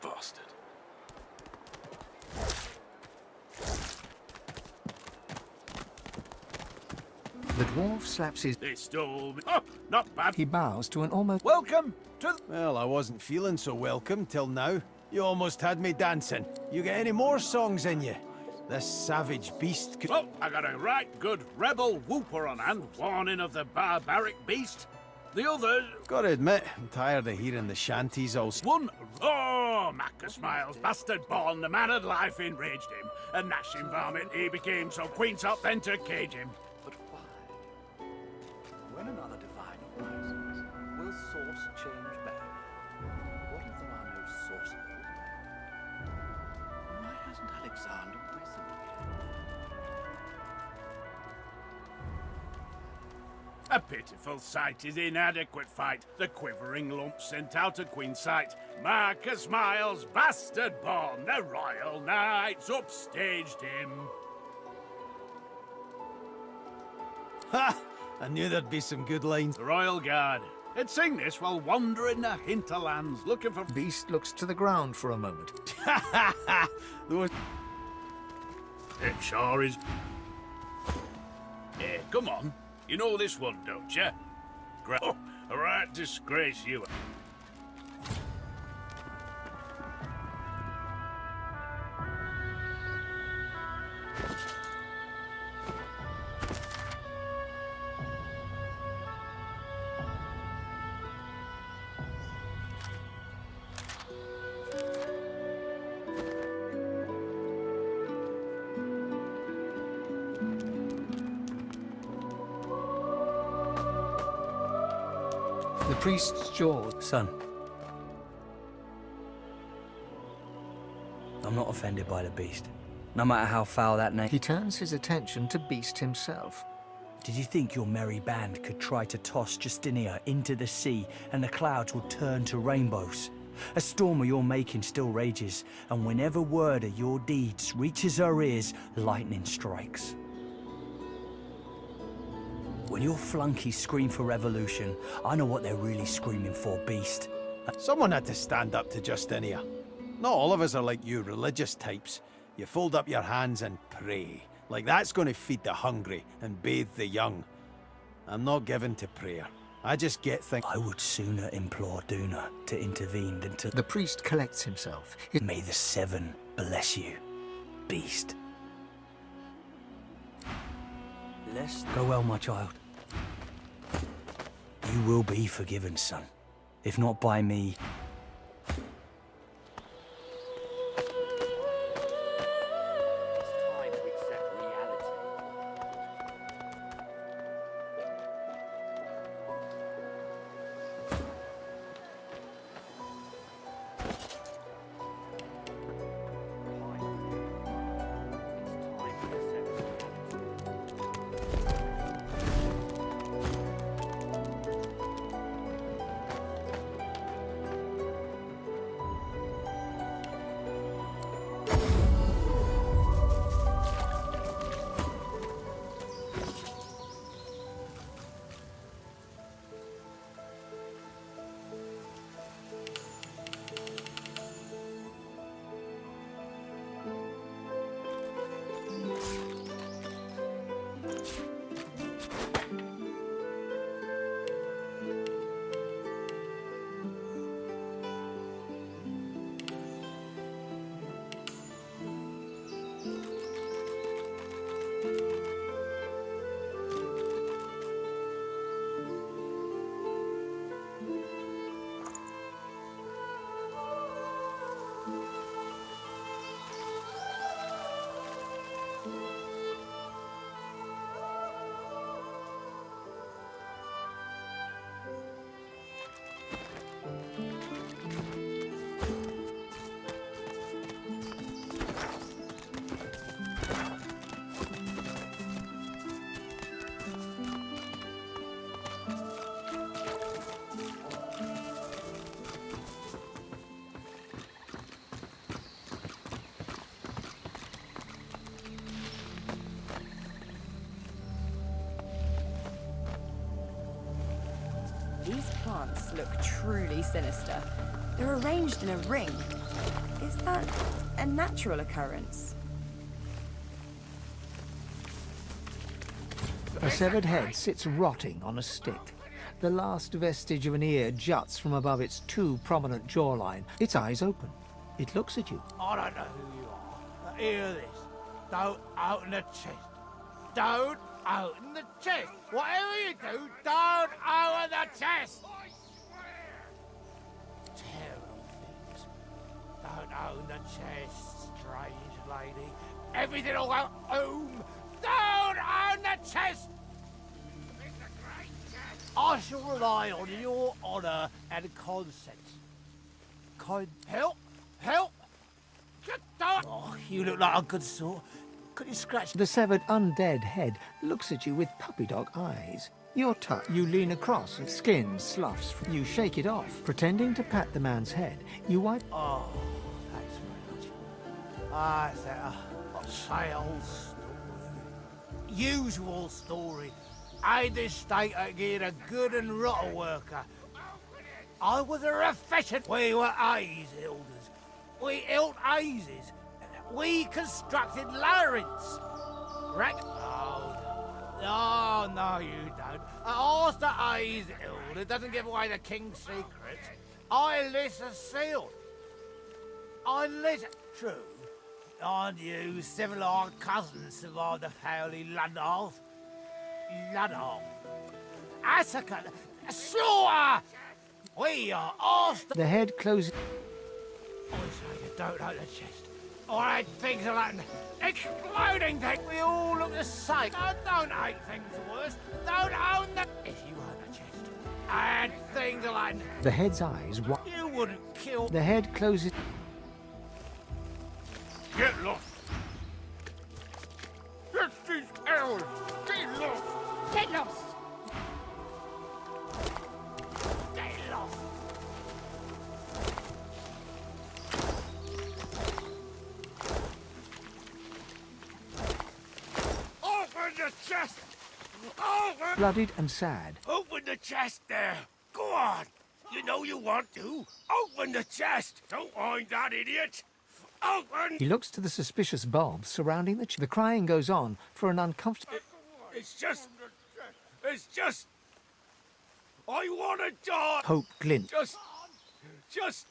Bastard. The dwarf slaps his... They stole me. Oh, not bad. He bows to an almost... Welcome to... Well, I wasn't feeling so welcome till now. You almost had me dancing. You get any more songs in you? This savage beast could... Oh, I got a right good rebel whooper on hand, warning of the barbaric beast. The other... Gotta admit, I'm tired of hearing the shanties all... One raw Macca Smiles, bastard born, the man of life enraged him. A gnashing varmint he became, so Queen sought then to cage him. But why? When another divine arises, will source change back? What if there are no sources? Why hasn't Alexander risen yet? A pitiful sight is inadequate fight. The quivering lump sent out of Queen's sight. Marcus Miles, bastard born, the royal knights upstaged him. Ha! I knew there'd be some good lines. The Royal Guard. They'd sing this while wandering the hinterlands, looking for... Beast looks to the ground for a moment. Those... It sure is... Hey, come on. You know this one, don't you? Oh, a right disgrace you are. The priest's jaw... Son. I'm not offended by the beast. No matter how foul that name... He turns his attention to Beast himself. Did you think your merry band could try to toss Justinia into the sea and the clouds would turn to rainbows? A storm of your making still rages, and whenever word of your deeds reaches our ears, lightning strikes. When your flunkies scream for revolution, I know what they're really screaming for, Beast. Someone had to stand up to Justinia. Not all of us are like you religious types. You fold up your hands and pray. Like that's going to feed the hungry and bathe the young. I'm not given to prayer. I just get things... I would sooner implore Duna to intervene than to... The priest collects himself. May the Seven bless you, Beast. Go well, my child. You will be forgiven, son. If not by me... plants look truly sinister. They're arranged in a ring. Is that a natural occurrence? A severed head sits rotting on a stick. The last vestige of an ear juts from above its two prominent jawline. Its eyes open. It looks at you. I don't know who you are, but hear this. Don't open the chest. Don't open the chest. Whatever you do, don't open the chest. Terrible things. Don't open the chest, strange lady. Everything will go home. Don't open the chest. I shall rely on your honour and consent. Help! Help! Get down! Oh, you look like a good sort. Could you scratch? The severed undead head looks at you with puppy dog eyes. You're touched. You lean across, skin sloughs. You shake it off. Pretending to pat the man's head, you wipe... Oh, thanks very much. Ah, it's a sales story. Usual story. I this state again a good and rotten worker. I was a efficient. We were A's elders. We held A's. We constructed labyrinths. Right? Oh, no, you don't. Ask the A's elder doesn't give away the king's secrets. I lit a seal. I lit true. And you civilized cousins survived the howly Ludolf. Ludolf. Massacre. Slaughter! We are asked. The head closes. I say you don't open the chest. Or had things like exploding things. We all look the same. Don't hate things worse. Don't own the. If you own the chest, and things like. The head's eyes. You wouldn't kill. The head closes. Get lost. It's these arrows. Get lost. Get lost. Get lost. Open the chest. Open. Bloodied and sad. Open the chest there. Go on. You know you want to. Open the chest. Don't mind that idiot. Open. He looks to the suspicious bulbs surrounding the The crying goes on for an uncomfortable... It's just... I want to die. Hope glint. Just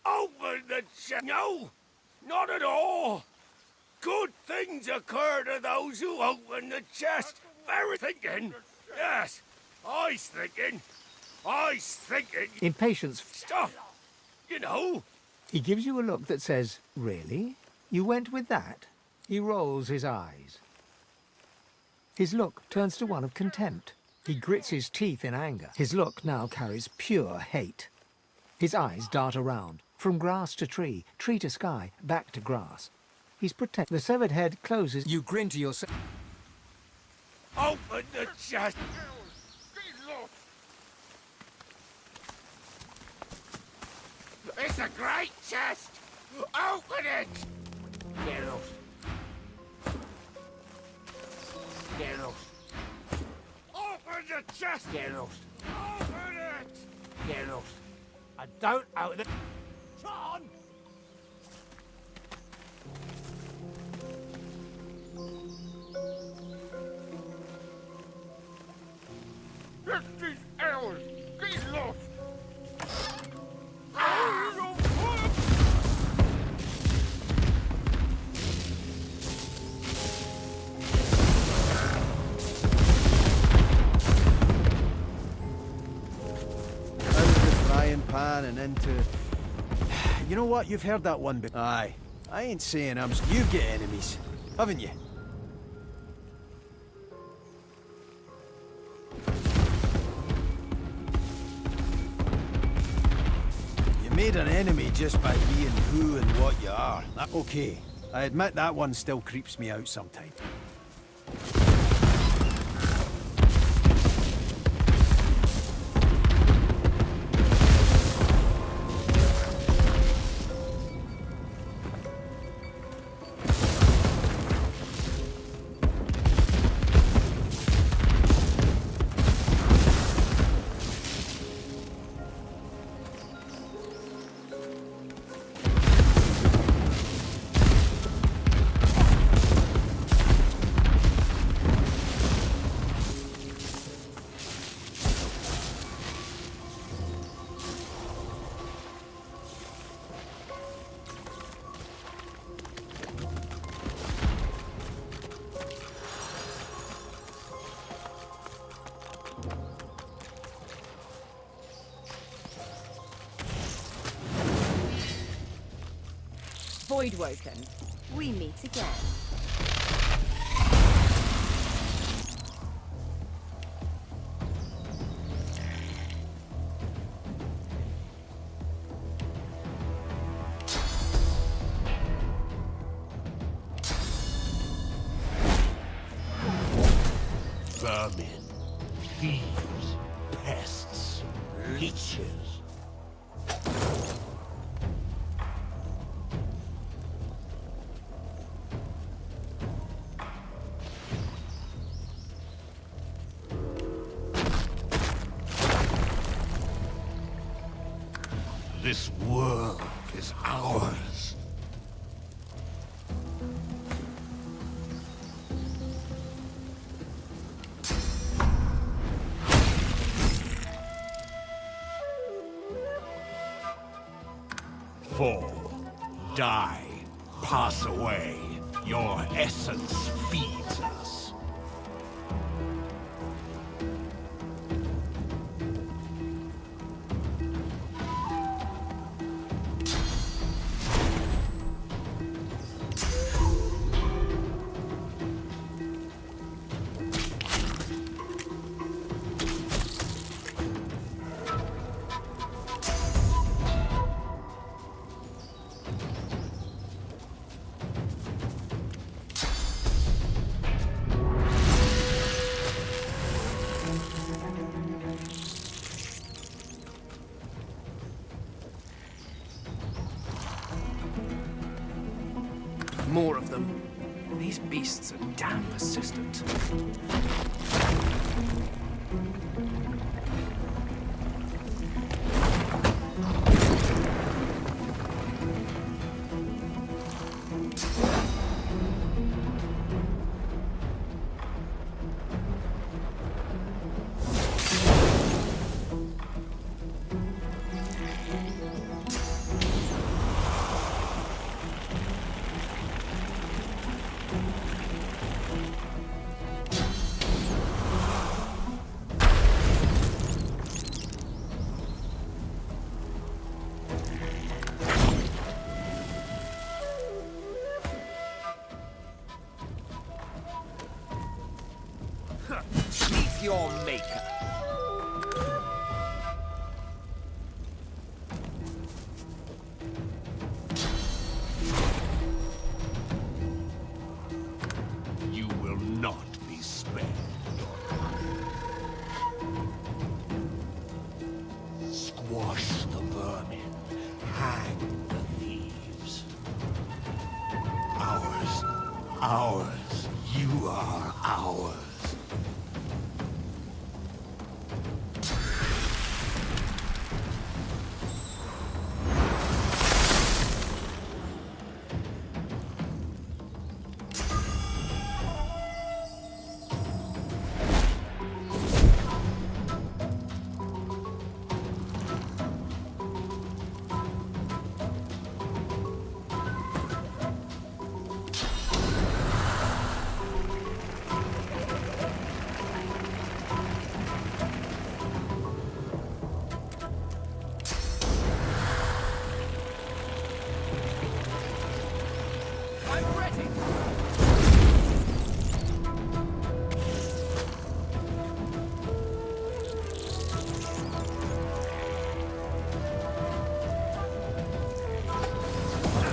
open the chest. No, not at all. Good things occur to those who open the chest. Very thinking. Yes, I's thinking. Impatience. Stuff, you know. He gives you a look that says, really? You went with that? He rolls his eyes. His look turns to one of contempt. He grits his teeth in anger. His look now carries pure hate. His eyes dart around, from grass to tree to sky, back to grass. He's protect. The severed head closes. You grin to yourself. Open the chest. It's a great chest. Open it. Get lost. Get lost. Open the chest. Get lost. Open it. Get lost. I don't open it. John. It's these hours. Get lost. Pan and into... You know what? You've heard that one before. Aye. I ain't saying you've got enemies, haven't you? You made an enemy just by being who and what you are. Okay. I admit that one still creeps me out sometimes. Voidwoken, we meet again. Vermin, thieves, pests, leeches. This world is ours. Fall, die, pass away. Your essence feeds us. More of them. These beasts are damn persistent. Meet your maker. You will not be spared. Squash the vermin. Hang the thieves. Ours. Ours. You are ours.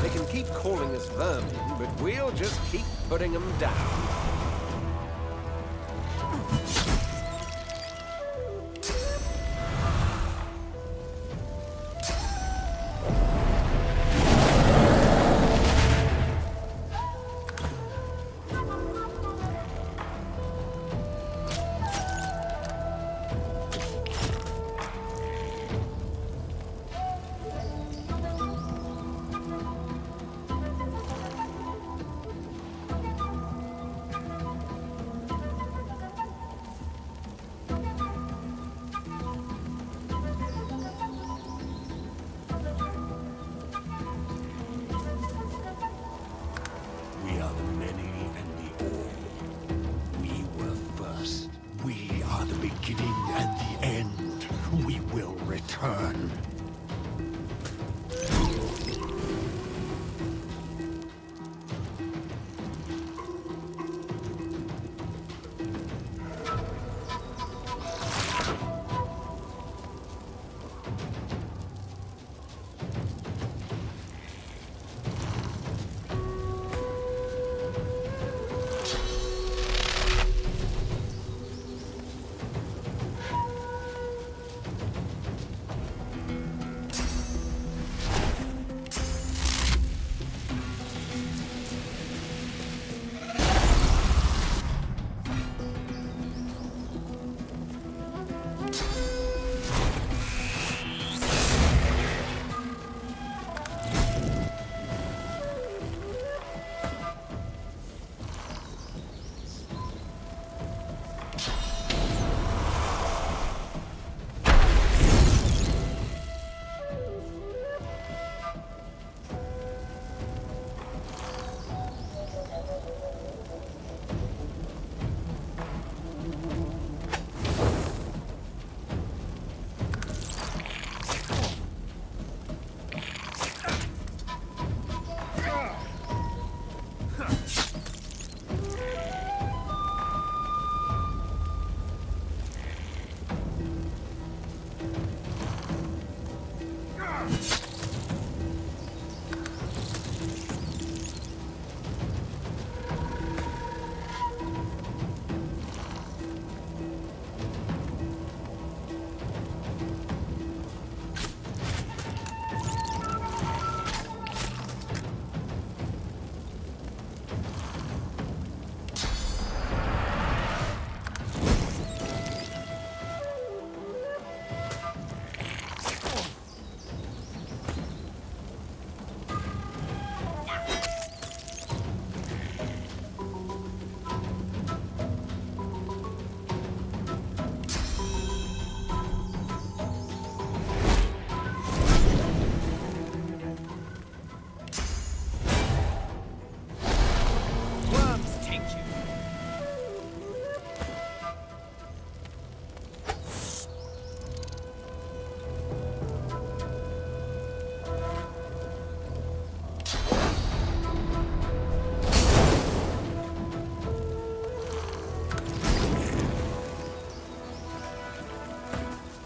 They can keep calling us vermin, but we'll just keep putting them down.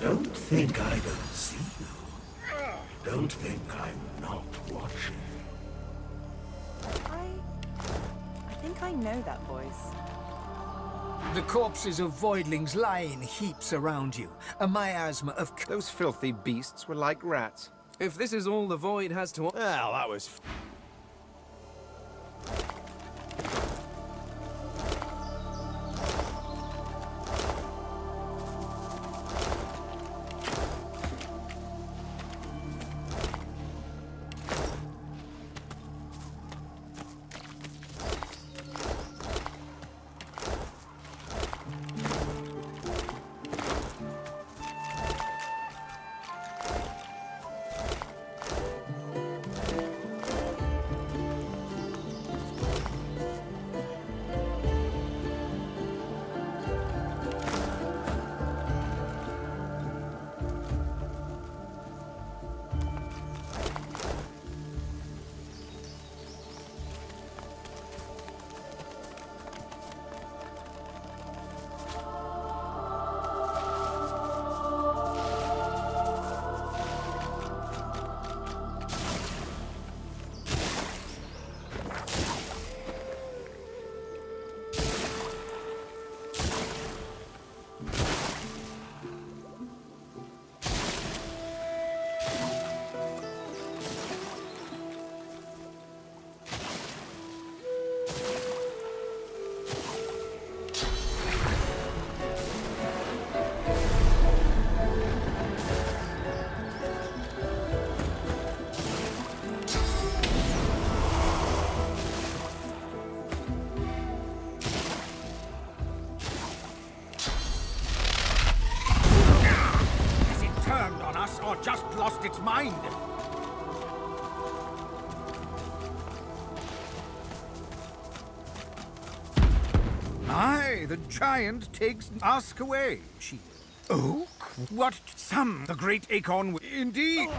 Don't think I don't see you. Don't think I'm not watching. I think I know that voice. The corpses of voidlings lie in heaps around you. A miasma of... Those filthy beasts were like rats. If this is all the void has to... Well, that was... Or just lost its mind? Aye, the giant takes us away, she. Oh, what some the great acorn indeed.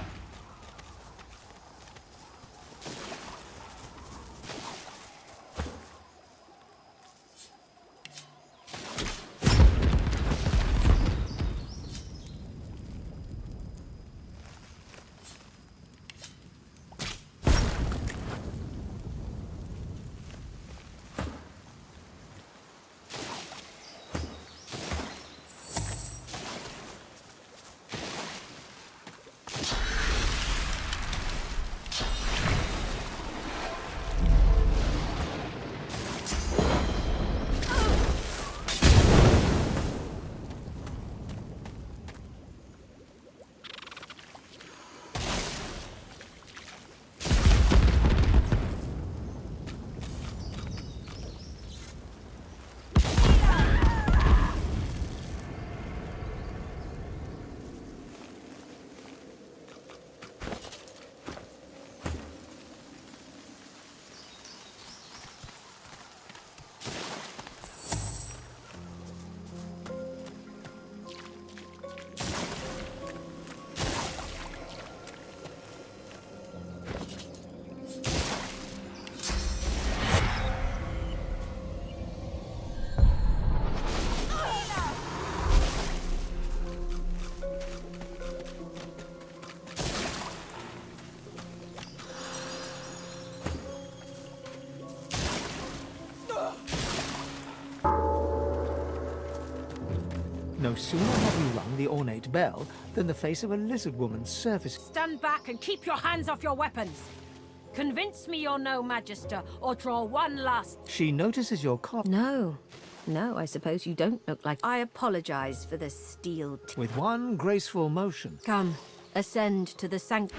No sooner have you rung the ornate bell than the face of a lizard woman surfaces. Stand back and keep your hands off your weapons. Convince me you're no magister, or draw one last... She notices your collar. No, I suppose you don't look like... I apologize for the steel... With one graceful motion. Come, ascend to the sanctum.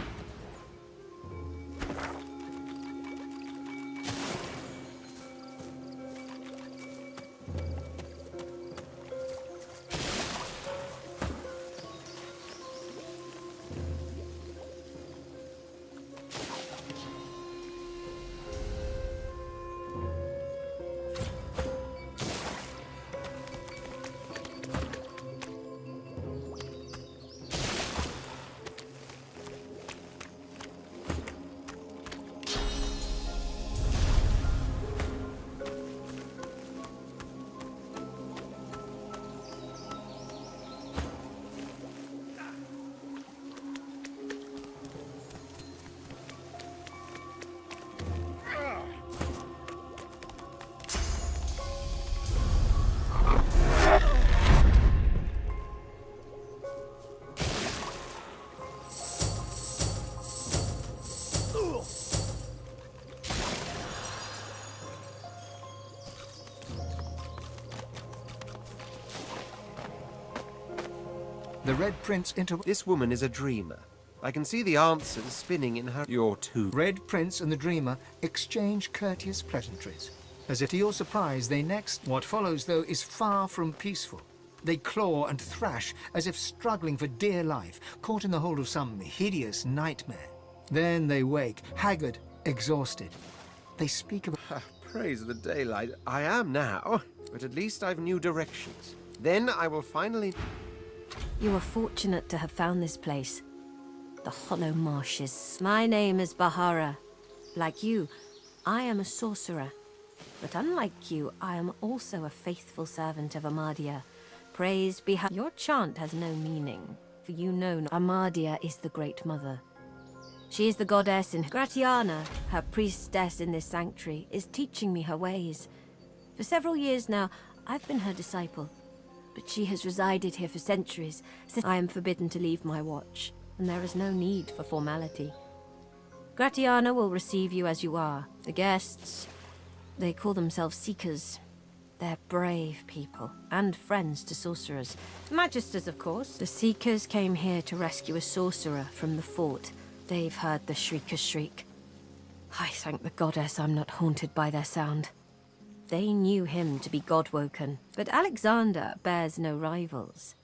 The Red Prince This woman is a dreamer. I can see the answers spinning in her... You're too... Red Prince and the Dreamer exchange courteous pleasantries. As if to your surprise, they next... What follows, though, is far from peaceful. They claw and thrash as if struggling for dear life, caught in the hold of some hideous nightmare. Then they wake, haggard, exhausted. They speak of... Praise the daylight. I am now, but at least I've new directions. Then I will finally... You are fortunate to have found this place. The Hollow Marshes. My name is Bahara. Like you, I am a sorcerer. But unlike you, I am also a faithful servant of Amadia. Praise be her. Your chant has no meaning, for you know Amadia is the Great Mother. She is the goddess in Gratiana, her priestess in this sanctuary, is teaching me her ways. For several years now, I've been her disciple. But she has resided here for centuries, since I am forbidden to leave my watch, and there is no need for formality. Gratiana will receive you as you are. The guests, they call themselves Seekers. They're brave people, and friends to sorcerers. Magisters, of course. The Seekers came here to rescue a sorcerer from the fort. They've heard the Shrieker's shriek. I thank the goddess I'm not haunted by their sound. They knew him to be God-woken, but Alexander bears no rivals.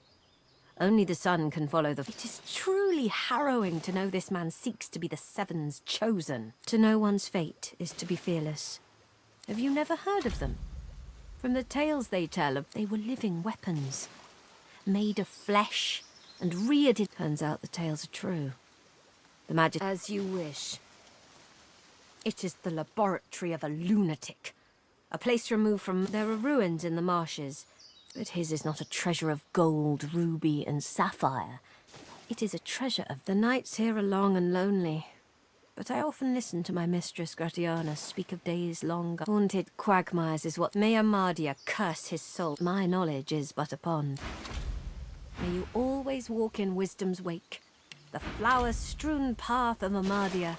Only the sun can follow the... It is truly harrowing to know this man seeks to be the Seven's chosen. To know one's fate is to be fearless. Have you never heard of them? From the tales they tell of, they were living weapons, made of flesh and reared it. Turns out the tales are true. The magic... As you wish. It is the laboratory of a lunatic. A place removed from... There are ruins in the marshes, but his is not a treasure of gold, ruby, and sapphire. It is a treasure of... The nights here are long and lonely, but I often listen to my mistress Gratiana speak of days longer. Haunted quagmires is what... May Amadia curse his soul. My knowledge is but a pond. May you always walk in wisdom's wake, the flower-strewn path of Amadia.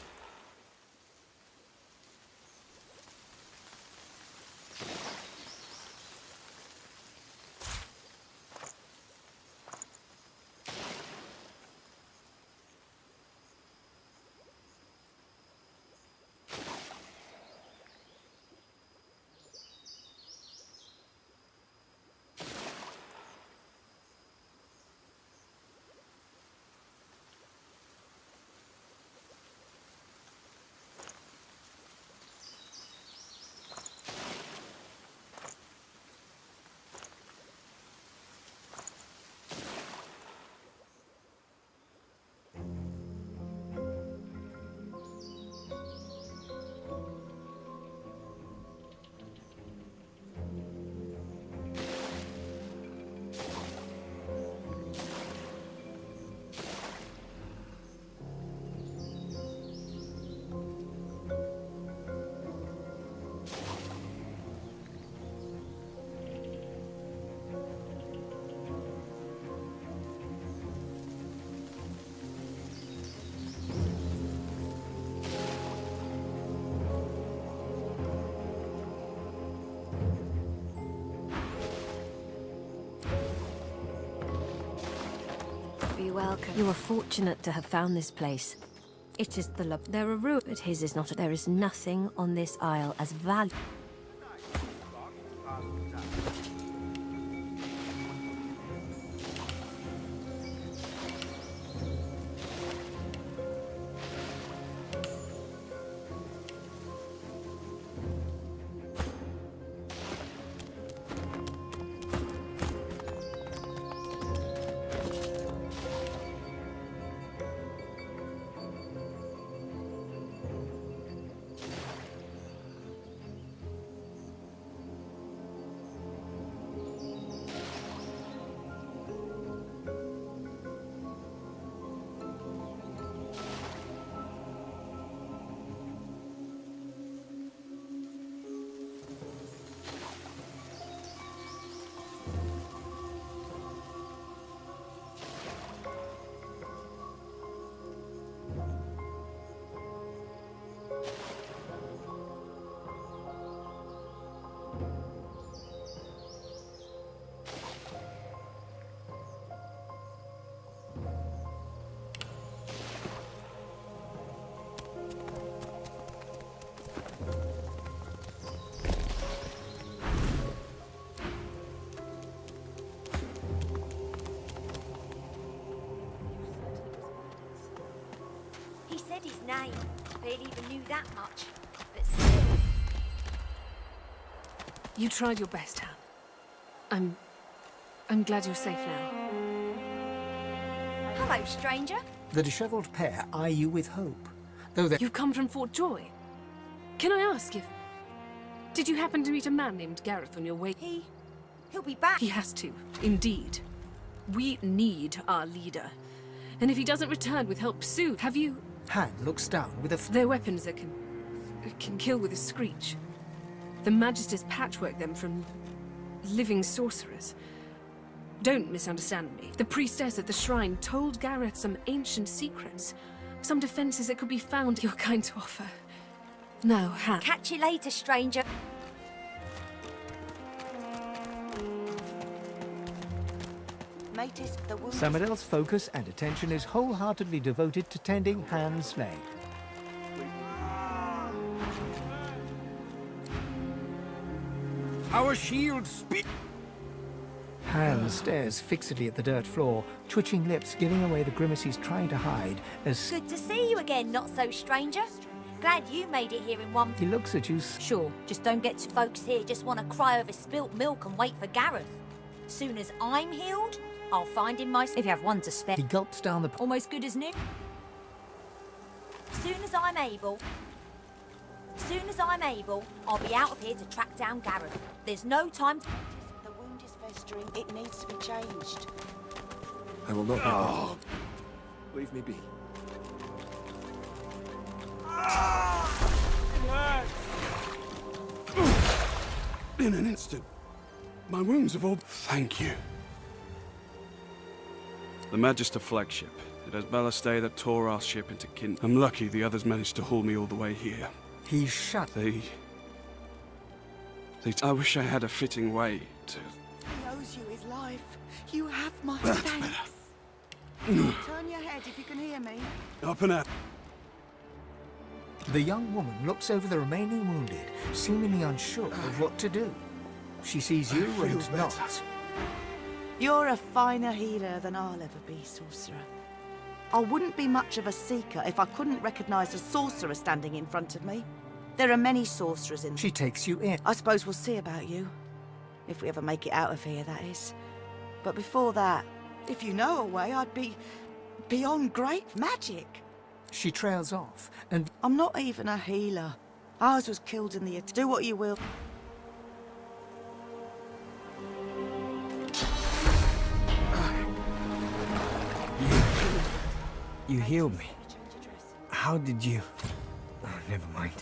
be welcome. You are fortunate to have found this place. It is the there are ruins, but his is not. There is nothing on this isle as valuable. His name. Barely even knew that much. But still. You tried your best, Han. I'm glad you're safe now. Hello, stranger. The dishevelled pair eye you with hope, though they... You've come from Fort Joy. Can I ask if... Did you happen to meet a man named Gareth on your way? He'll be back. He has to, indeed. We need our leader. And if he doesn't return with help soon, have you... Han looks down with a... They're weapons that can kill with a screech. The Magisters patchwork them from living sorcerers. Don't misunderstand me. The priestess at the shrine told Gareth some ancient secrets. Some defenses that could be found you're kind to offer. No, Han. Catch you later, stranger. Samadel's focus and attention is wholeheartedly devoted to tending Han's leg. Our shield speak. Han stares fixedly at the dirt floor, twitching lips giving away the grimace he's trying to hide as... Good to see you again, not so stranger. Glad you made it here in one... He looks at you... Sure, just don't get to folks here just want to cry over spilt milk and wait for Gareth. Soon as I'm healed, I'll find him myself. If you have one to spare. He gulps down the... Almost good as new. Soon as I'm able, I'll be out of here to track down Gareth. There's no time to... The wound is festering. It needs to be changed. I will not... Oh. Leave me be. In an instant, my wounds have all... Thank you. The Magister flagship. It has ballast that tore our ship into kin. I'm lucky the others managed to haul me all the way here. He shut. I wish I had a fitting way to... He owes you his life. You have my thanks. Turn your head if you can hear me. Up and out. The young woman looks over the remaining wounded, seemingly unsure of what to do. She sees you and nods. You're a finer healer than I'll ever be, sorcerer. I wouldn't be much of a seeker if I couldn't recognize a sorcerer standing in front of me. There are many sorcerers in... She takes you in. I suppose we'll see about you. If we ever make it out of here, that is. But before that, if you know a way, I'd be beyond great magic. She trails off, and... I'm not even a healer. Ours was killed in the... Do what you will. You healed me. How did you... Oh, never mind.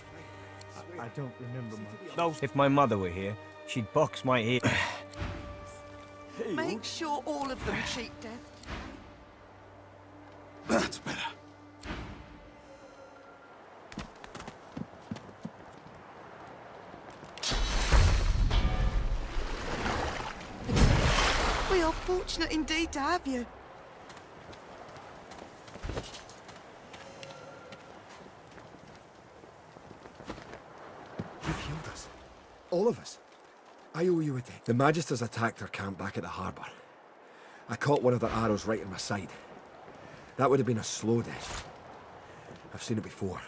I don't remember much. No. If my mother were here, she'd box my ear. Make sure all of them cheat death. That's better. We are fortunate indeed to have you. All of us. I owe you a debt. The Magisters attacked our camp back at the harbour. I caught one of their arrows right in my side. That would have been a slow death. I've seen it before.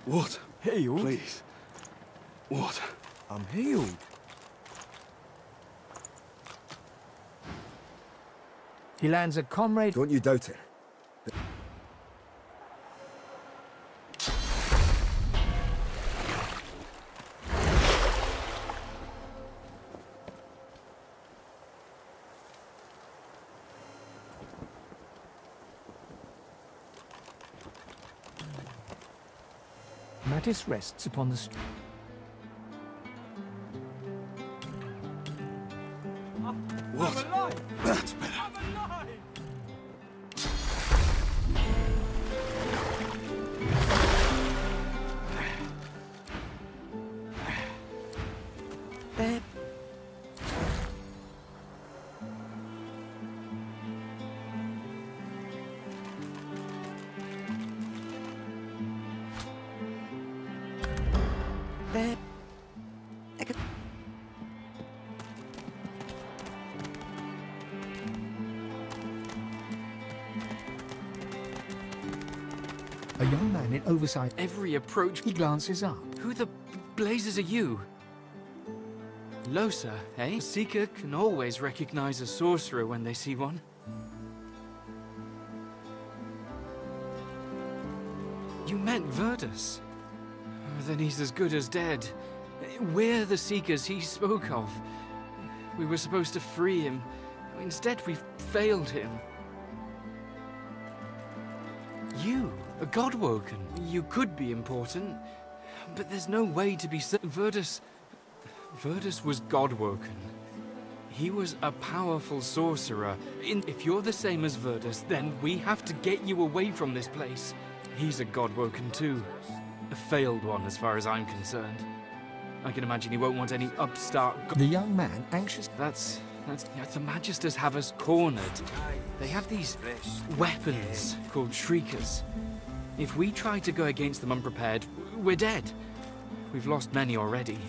What? Healed? Please. What? I'm healed. He lands a comrade. Don't you doubt it. Mattis rests upon the What? That's better. There. There. A young man in oversized. Every approach. He glances up. Who the blazes are you? Losa, eh? A seeker can always recognize a sorcerer when they see one. You met Verdus. Oh, then he's as good as dead. We're the seekers he spoke of. We were supposed to free him. Instead, we've failed him. You, a Godwoken. You could be important, but there's no way to be certain. Verdus was Godwoken. He was a powerful sorcerer. If you're the same as Verdus, then we have to get you away from this place. He's a Godwoken too. A failed one as far as I'm concerned. I can imagine he won't want any upstart. The young man, anxious. That's the Magisters have us cornered. They have these weapons called Shriekers. If we try to go against them unprepared, we're dead. We've lost many already.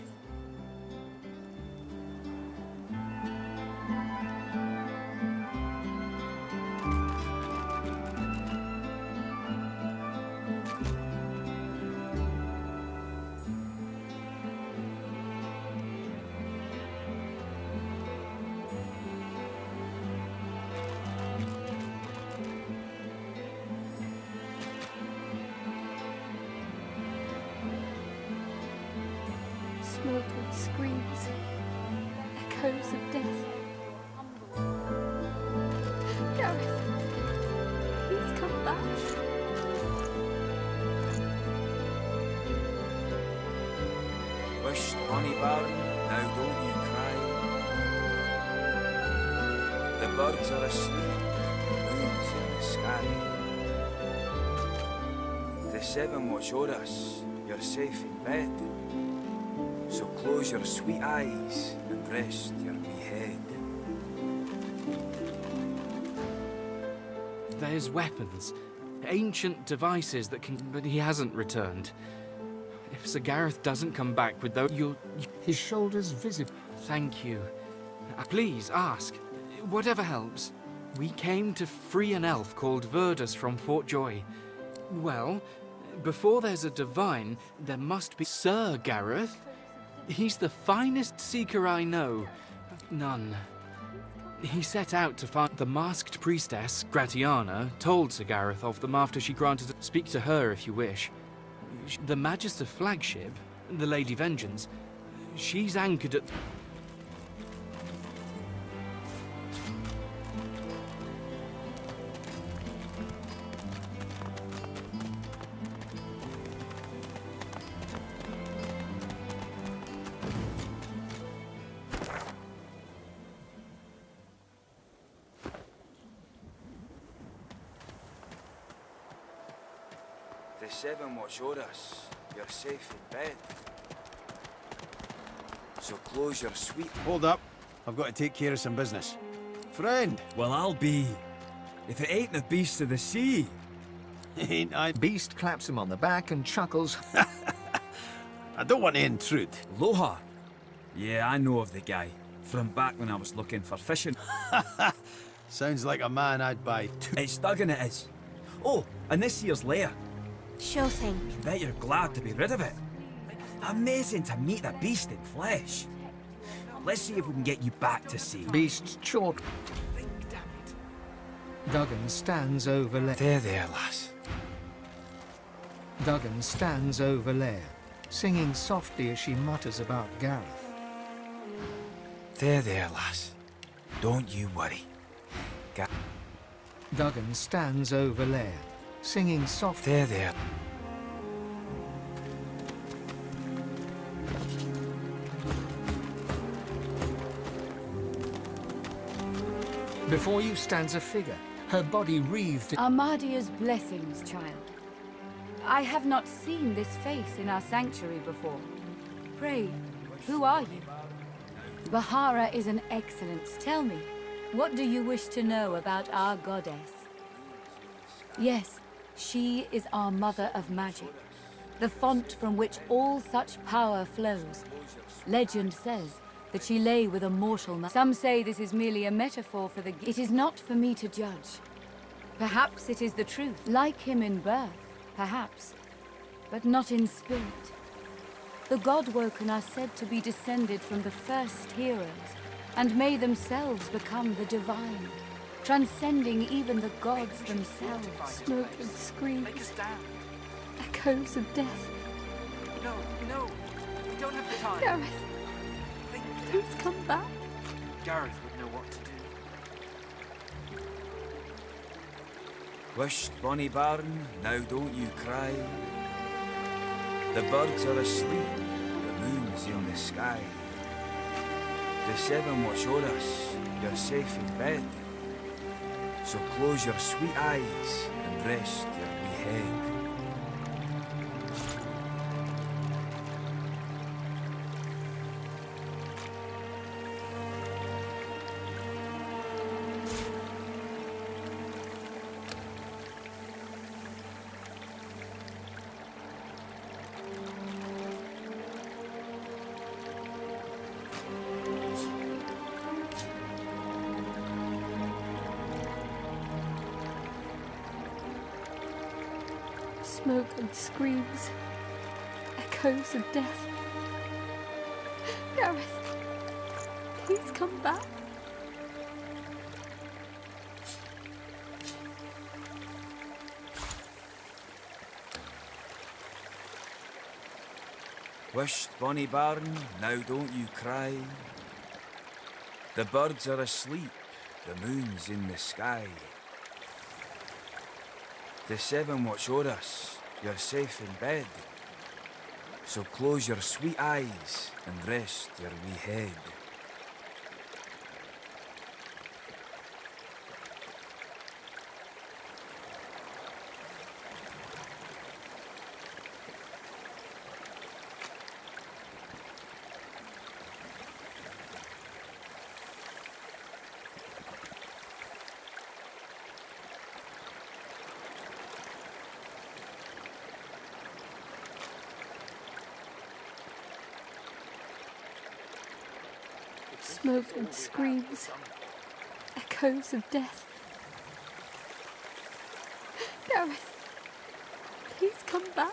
Smoke and screams, echoes of death. Gareth, please come back. Wished honey barn, now don't you cry. The birds are asleep, the moon's in the sky. The 7 watch o'er us, you're safe in bed. So close your sweet eyes and rest your wee head. There's weapons. Ancient devices that can... But he hasn't returned. If Sir Gareth doesn't come back with those... His shoulders visible. Thank you. Please, ask. Whatever helps. We came to free an elf called Verdus from Fort Joy. Well, before there's a divine, there must be... Sir Gareth? He's the finest seeker I know. None. He set out to find the masked priestess, Gratiana, told Sir Gareth of them after she granted... Speak to her if you wish. The Magister flagship, the Lady Vengeance, she's anchored at... The 7 watch o'er us, you're safe in bed. So close your sweet... Hold up. I've got to take care of some business. Friend! Well, I'll be. If it ain't the beast of the sea. Ain't I? Beast claps him on the back and chuckles. I don't want to intrude. Loha? Yeah, I know of the guy. From back when I was looking for fishing. Sounds like a man I'd buy two. It's Duggan, it is. Oh, and this here's Leia. Sure thing. Bet you're glad to be rid of it. Amazing to meet the beast in flesh. Let's see if we can get you back to sea. Beast's chalk. Duggan stands over Leia. There, lass. Duggan stands over Leia, singing softly as she mutters about Gareth. There, lass. Don't you worry. Duggan stands over Leia, singing softly. There. Before you stands a figure, her body wreathed. Armadia's blessings, child. I have not seen this face in our sanctuary before. Pray, who are you? Bahara is an excellent. Tell me, what do you wish to know about our goddess? Yes, she is our mother of magic, the font from which all such power flows. Legend says that she lay with a mortal man. Some say this is merely a metaphor for the... It is not for me to judge. Perhaps it is the truth. Like him in birth, perhaps, but not in spirit. The God-woken are said to be descended from the first heroes, and may themselves become the divine, transcending even the gods themselves. Smoke and screams. Echoes of death. No, we don't have time. Gareth, please come back. Gareth would know what to do. Wisht, bonny barn, now don't you cry. The birds are asleep, the moon's in the sky. The seven watch o'er us, you're safe in bed. So close your sweet eyes and rest your wee head. Smoke and screams. Echoes of death. Gareth, please come back. Wisht, bonny barn, now don't you cry. The birds are asleep, the moon's in the sky. The seven watch o'er us, you're safe in bed. So close your sweet eyes and rest your wee head. Smoke and screams. Echoes of death. Gareth, please come back.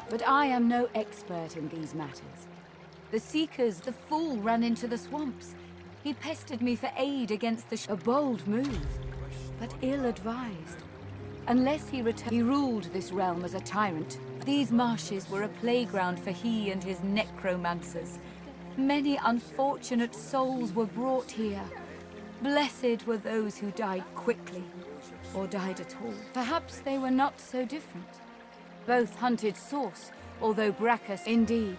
But I am no expert in these matters. The Seekers, the fool, ran into the swamps. He pestered me for aid against the a bold move, but ill-advised. Unless he returned, he ruled this realm as a tyrant. These marshes were a playground for he and his necromancers. Many unfortunate souls were brought here. Blessed were those who died quickly. or died at all. Perhaps they were not so different. Both hunted source, although Brachus indeed.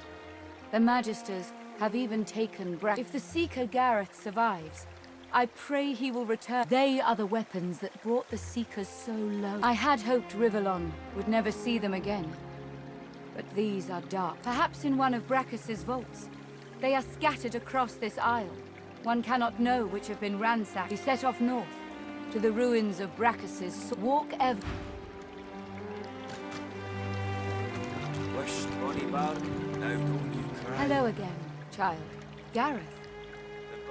The Magisters have even taken Brachus. If the Seeker Gareth survives, I pray he will return. They are the weapons that brought the Seekers so low. I had hoped Rivellon would never see them again. But these are dark. Perhaps in one of Brachus's vaults. They are scattered across this isle. One cannot know which have been ransacked. We set off north, to the ruins of Brachus's. Walk ever. Hello again, child. Gareth.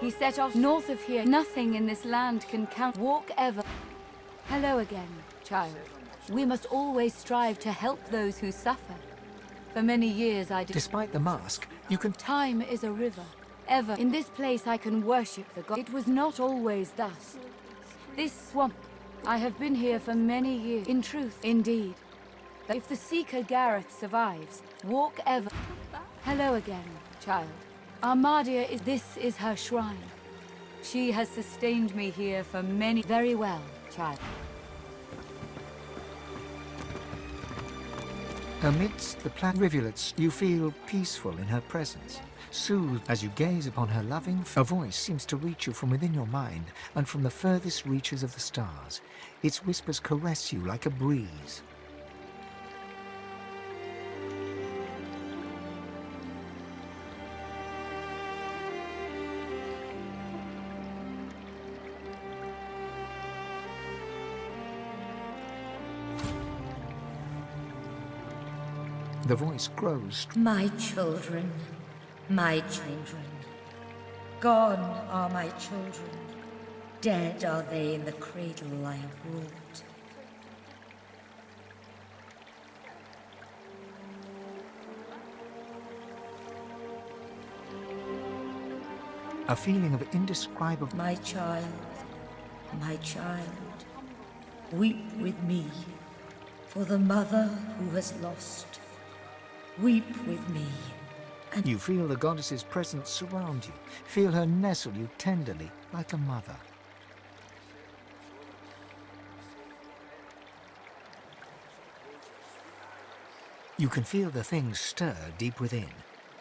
He set off north of here. Nothing in this land can count. Walk ever. Hello again, child. We must always strive to help those who suffer. For many years I did. Despite the mask, you can. Time is a river. Ever. In this place I can worship the god. It was not always thus. This swamp, I have been here for many years. In truth, indeed. That if the Seeker Gareth survives, walk ever. Hello again, child. Armadia is. This is her shrine. She has sustained me here for many. Very well, child. Amidst the rivulets, you feel peaceful in her presence. Soothed as you gaze upon her loving, a voice seems to reach you from within your mind and from the furthest reaches of the stars. Its whispers caress you like a breeze. The voice grows. My children, my children. Gone are my children. Dead are they in the cradle I have ruled. A feeling of indescribable. My child, weep with me for the mother who has lost. Weep with me. And you feel the goddess's presence surround you. Feel her nestle you tenderly, like a mother. You can feel the thing stir deep within.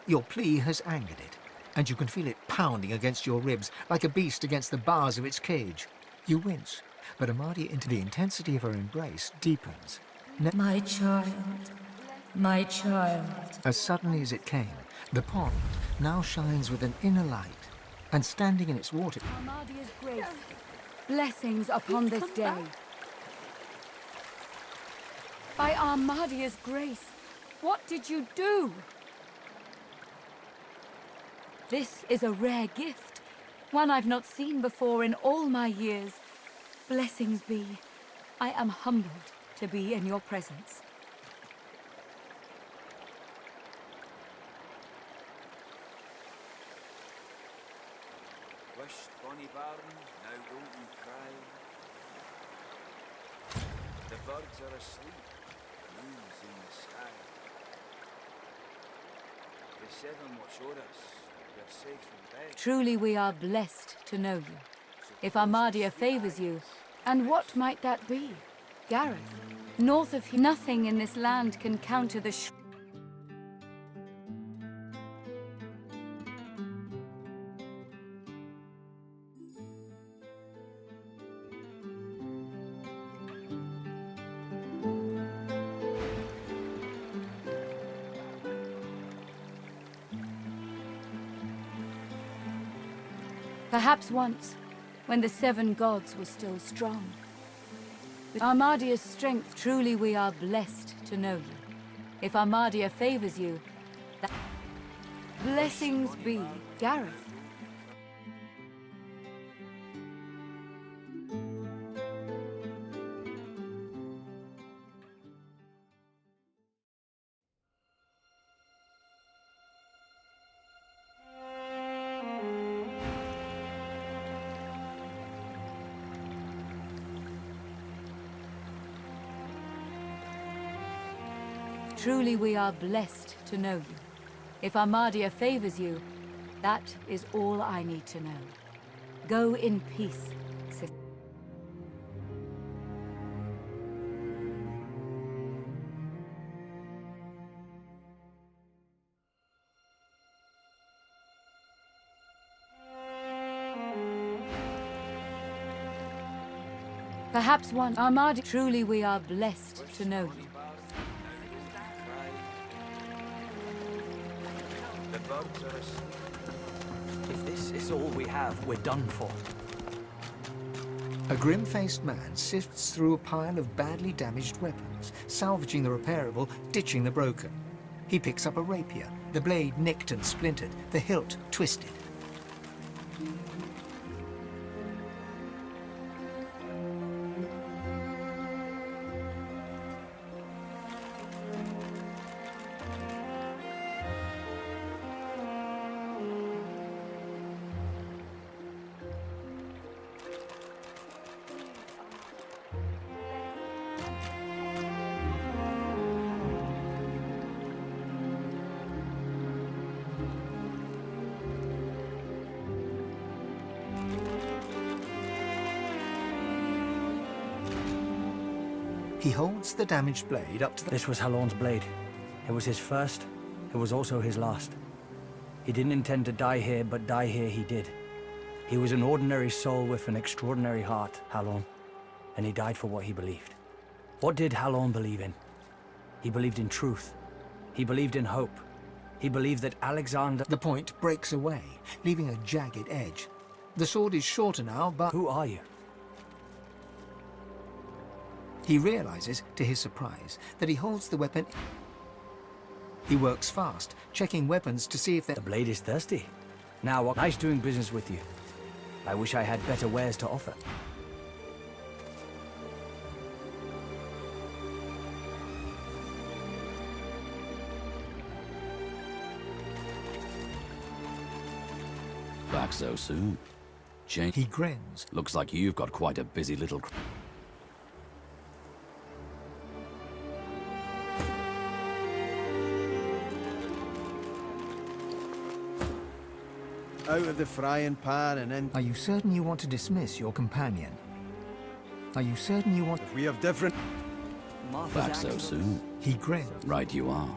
Your plea has angered it, and you can feel it pounding against your ribs like a beast against the bars of its cage. You wince, but Amadia, into the intensity of her embrace, deepens. My child. My child. As suddenly as it came, the pond now shines with an inner light, and standing in its water. Armadia's grace. Blessings upon this day. By Armadia's grace, what did you do? This is a rare gift, one I've not seen before in all my years. Blessings be. I am humbled to be in your presence. Bonnie Baron, now don't you cry. The birds are asleep, moon's in the sky. The seven watch o'er us, we're safe in bed. Truly we are blessed to know you. If Armadia favors you, and what might that be? Gareth, north of here, nothing in this land can counter the Perhaps once, when the seven gods were still strong. With Armadia's strength, truly we are blessed to know you. If Armadia favors you, that blessings be, Gareth. Truly we are blessed to know you. If Armadia favors you, that is all I need to know. Go in peace, sister. Perhaps one Armada. Truly we are blessed to know you. If this is all we have, we're done for. A grim-faced man sifts through a pile of badly damaged weapons, salvaging the repairable, ditching the broken. He picks up a rapier, the blade nicked and splintered, the hilt twisted. He holds the damaged blade up to the... This was Halorn's blade. It was his first. It was also his last. He didn't intend to die here, but die here he did. He was an ordinary soul with an extraordinary heart, Halorn. And he died for what he believed. What did Halorn believe in? He believed in truth. He believed in hope. He believed that Alexander... The point breaks away, leaving a jagged edge. The sword is shorter now, but... Who are you? He realizes, to his surprise, that he holds the weapon... He works fast, checking weapons to see if The blade is thirsty. Now, nice doing business with you. I wish I had better wares to offer. Back so soon? He grins. Looks like you've got quite a busy little... Out of the frying pan and in... Are you certain you want to dismiss your companion? Are you certain you want... If we have different... Back so soon? He grins. Right you are.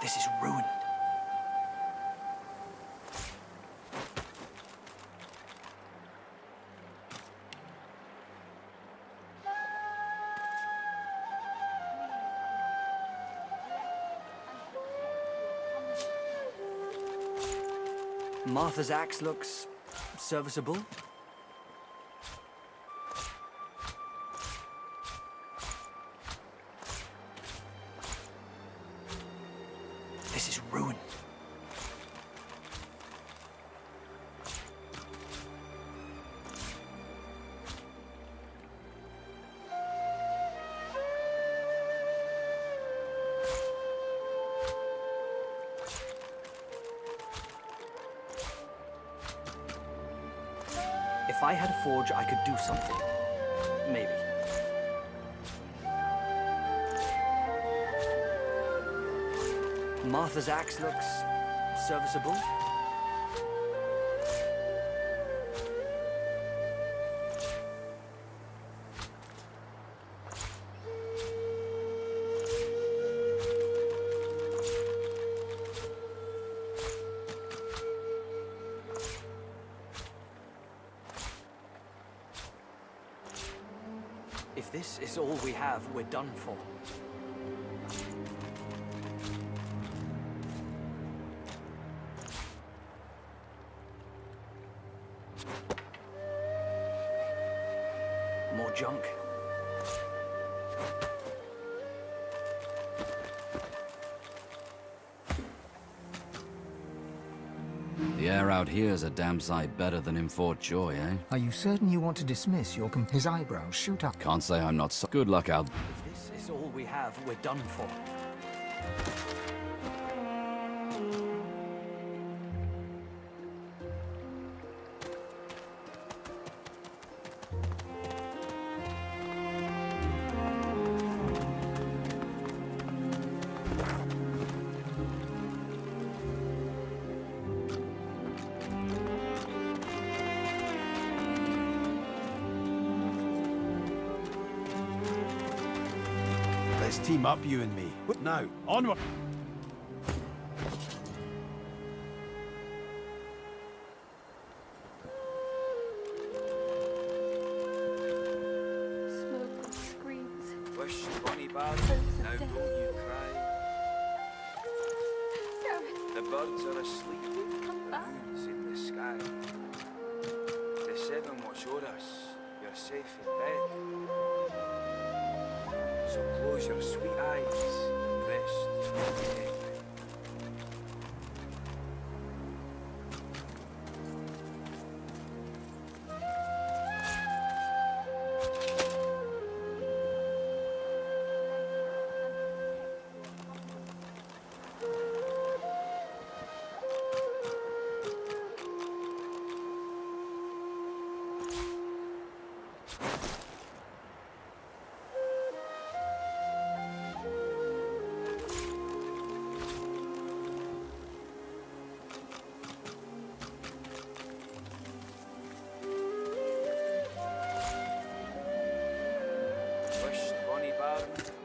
This is ruined. Martha's axe looks serviceable. This is ruined. If I had a forge, I could do something. Maybe. Martha's axe looks serviceable. If this is all we have, we're done for. More junk. The air out here's a damn sight better than in Fort Joy, eh? Are you certain you want to dismiss your His eyebrows shoot up. Can't say I'm not so... Good luck out... If this is all we have, we're done for. Let's team up, you and me. Now, onward! barn, now don't you cry. The birds are asleep, the moon's in the sky. The seven watch o'er us, you're safe in bed. So close your sweet eyes, rest your head.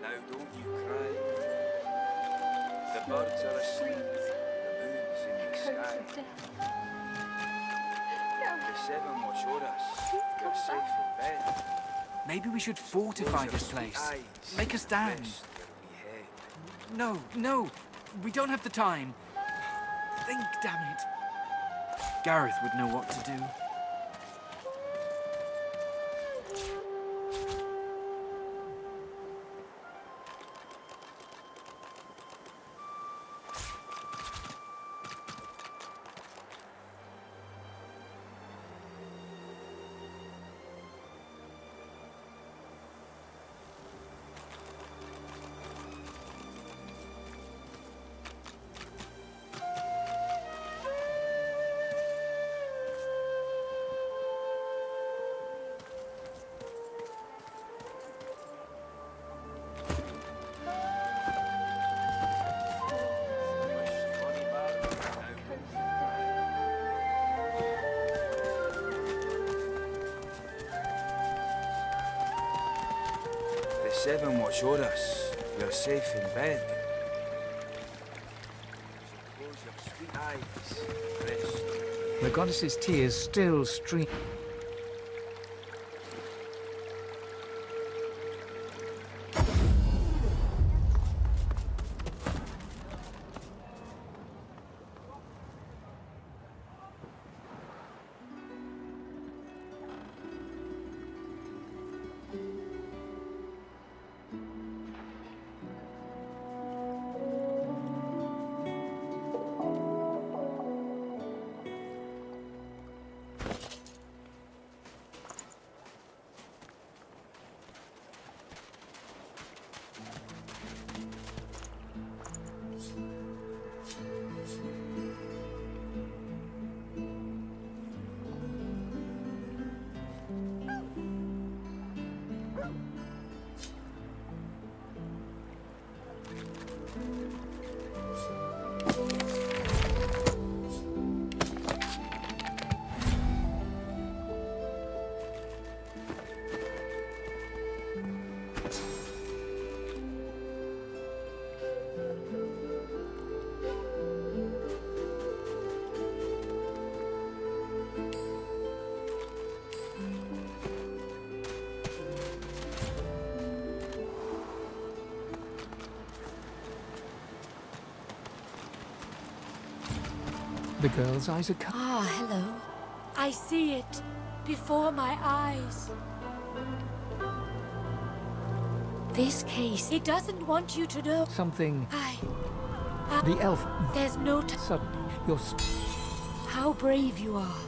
Now don't you cry. The birds are asleep, the moon's in the sky. The seven watch o'er us, you're safe in bed. Maybe we should fortify this place. Make a stand. No, no, we don't have the time. Think, damn it. Gareth would know what to do. Seven watch o'er us, you're safe in bed. So close your sweet eyes, rest. The goddess's tears still stream. The girl's eyes are covered. Ah, hello. I see it before my eyes. This case, it doesn't want you to know. Something. I The elf. There's no time. Suddenly, you're. How brave you are.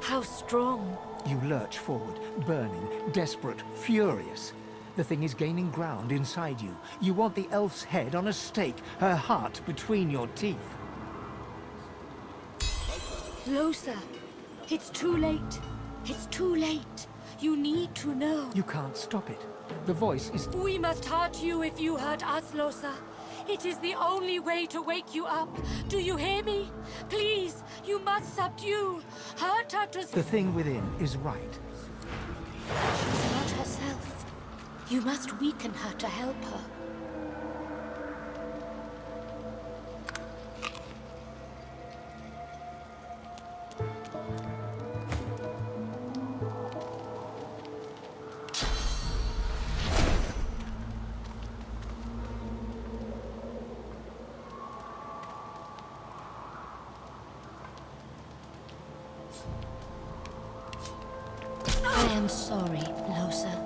How strong. You lurch forward, burning, desperate, furious. The thing is gaining ground inside you. You want the elf's head on a stake, her heart between your teeth. Closer. It's too late. It's too late. You need to know. You can't stop it. The voice is. We must hurt you if you hurt us, Losa. It is the only way to wake you up. Do you hear me? Please, you must subdue. Hurt her to... The thing within is right. She's not herself. You must weaken her to help her. I am sorry, Losa.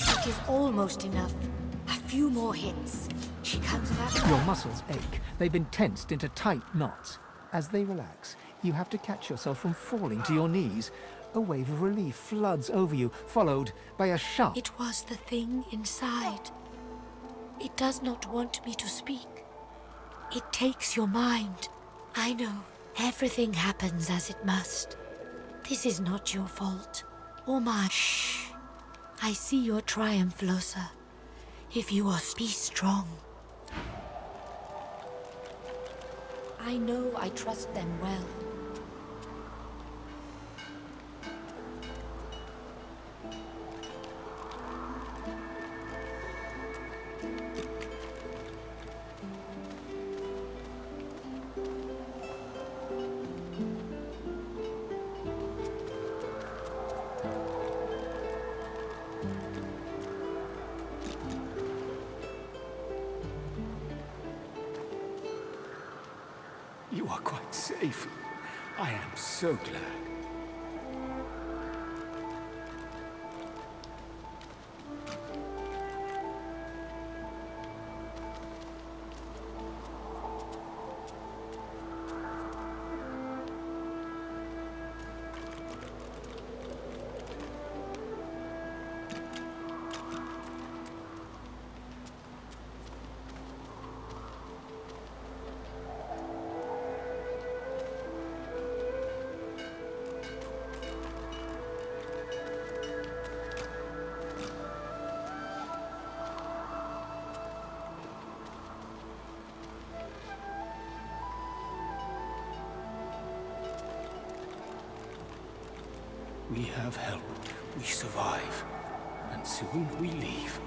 It is almost enough. A few more hits. She comes back. Your muscles ache. They've been tensed into tight knots. As they relax, you have to catch yourself from falling to your knees. A wave of relief floods over you, followed by a sharp... It was the thing inside. It does not want me to speak. It takes your mind. I know. Everything happens as it must. This is not your fault. Or mine. Shh. I see your triumph, Losa. If you are, be strong. I know I trust them well. You are quite safe. I am so glad. We have help. We survive. And soon we leave.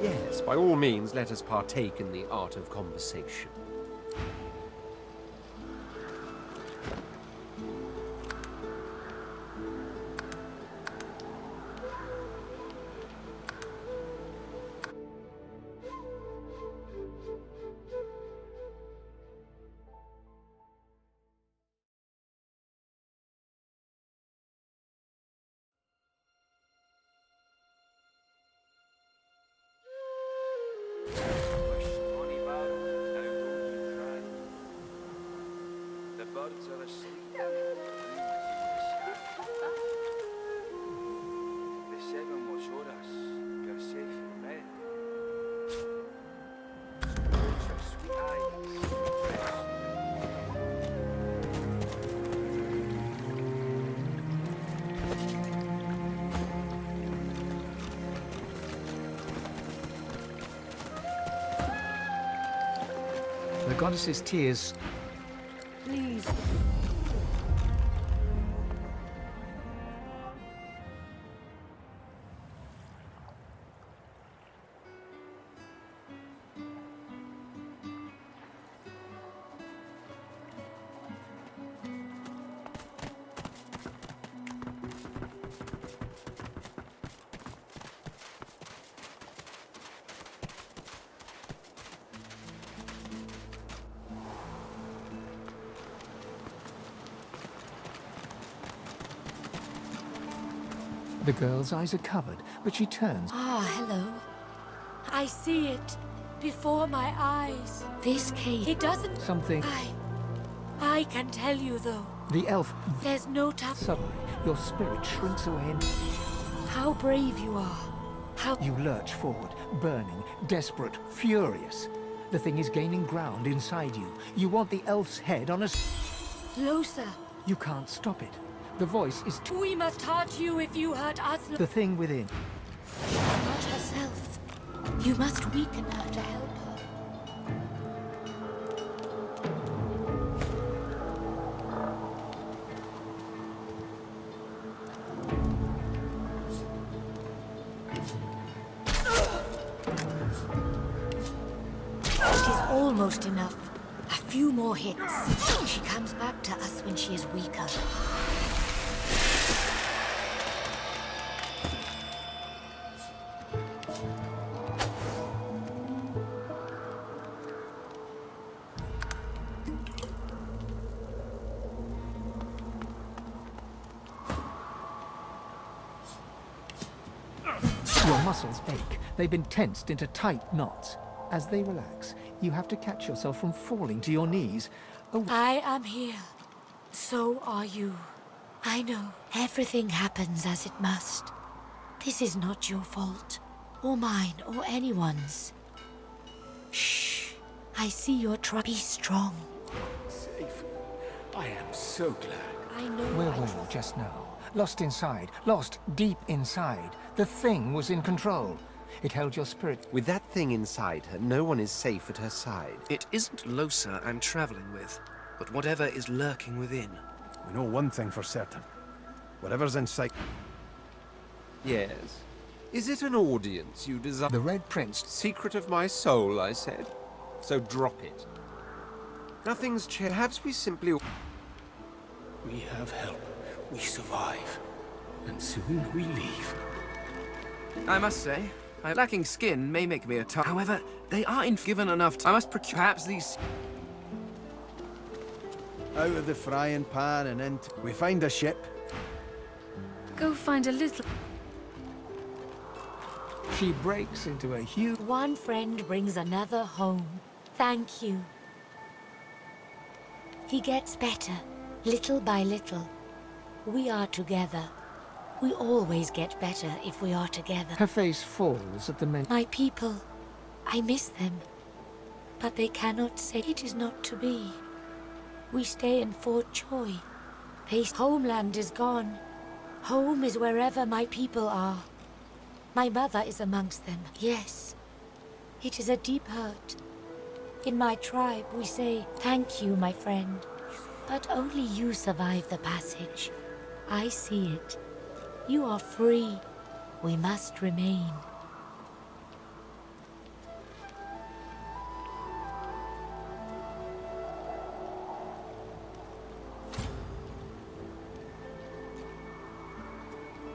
Yes, by all means, let us partake in the art of conversation. Birds are asleep. The seven watch o'er us. You're safe in bed. Close your sweet eyes. The goddess's tears... Please. The girl's eyes are covered, but she turns. Ah, hello. I see it before my eyes. This cave, it doesn't... Something... I can tell you, though. The elf... There's no time. Suddenly, your spirit shrinks away and... How brave you are. How... You lurch forward, burning, desperate, furious. The thing is gaining ground inside you. You want the elf's head on a... Losa. You can't stop it. The voice is... We must hurt you if you hurt us. The thing within. Not herself. You must weaken her to help her. It is almost enough. A few more hits. She comes back to us when she is weaker. Your muscles ache. They've been tensed into tight knots. As they relax, you have to catch yourself from falling to your knees. Oh. I am here. So are you. I know everything happens as it must. This is not your fault, or mine, or anyone's. Shh. I see you're trying. Be strong. Safe. I am so glad. I know. Where were you just now? Lost inside. Lost deep inside. The thing was in control. It held your spirit. With that thing inside her, no one is safe at her side. It isn't Losa I'm traveling with, but whatever is lurking within. We know one thing for certain. Whatever's inside... Yes. Is it an audience you desire? The Red Prince. Secret of my soul, I said. So drop it. Nothing's changed. Perhaps we simply... We have help. We survive. And soon we leave. I must say, lacking skin may make me a tough. However, they are given enough time. I must procure perhaps these... Out of the frying pan and into... We find a ship. Go find a little... She breaks into a huge... One friend brings another home. Thank you. He gets better, little by little. We are together. We always get better if we are together. Her face falls at the mention. My people, I miss them. But they cannot say it is not to be. We stay in Fort Joy. Homeland is gone. Home is wherever my people are. My mother is amongst them, yes. It is a deep hurt. In my tribe, we say, thank you, my friend. But only you survive the passage. I see it. You are free. We must remain.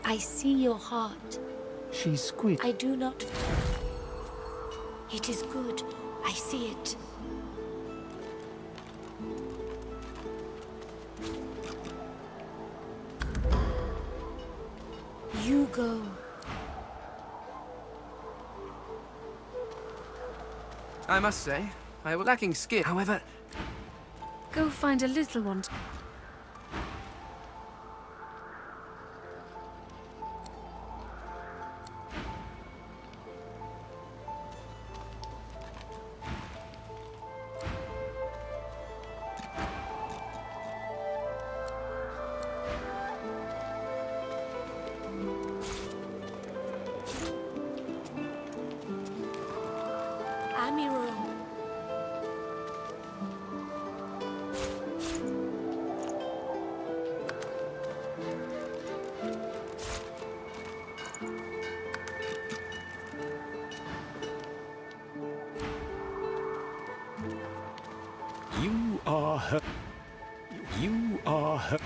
I see your heart. She squeaked. I do not... It is good. I see it. You go. I must say, I was lacking skill. However... Go find a little one. You are her. You are her.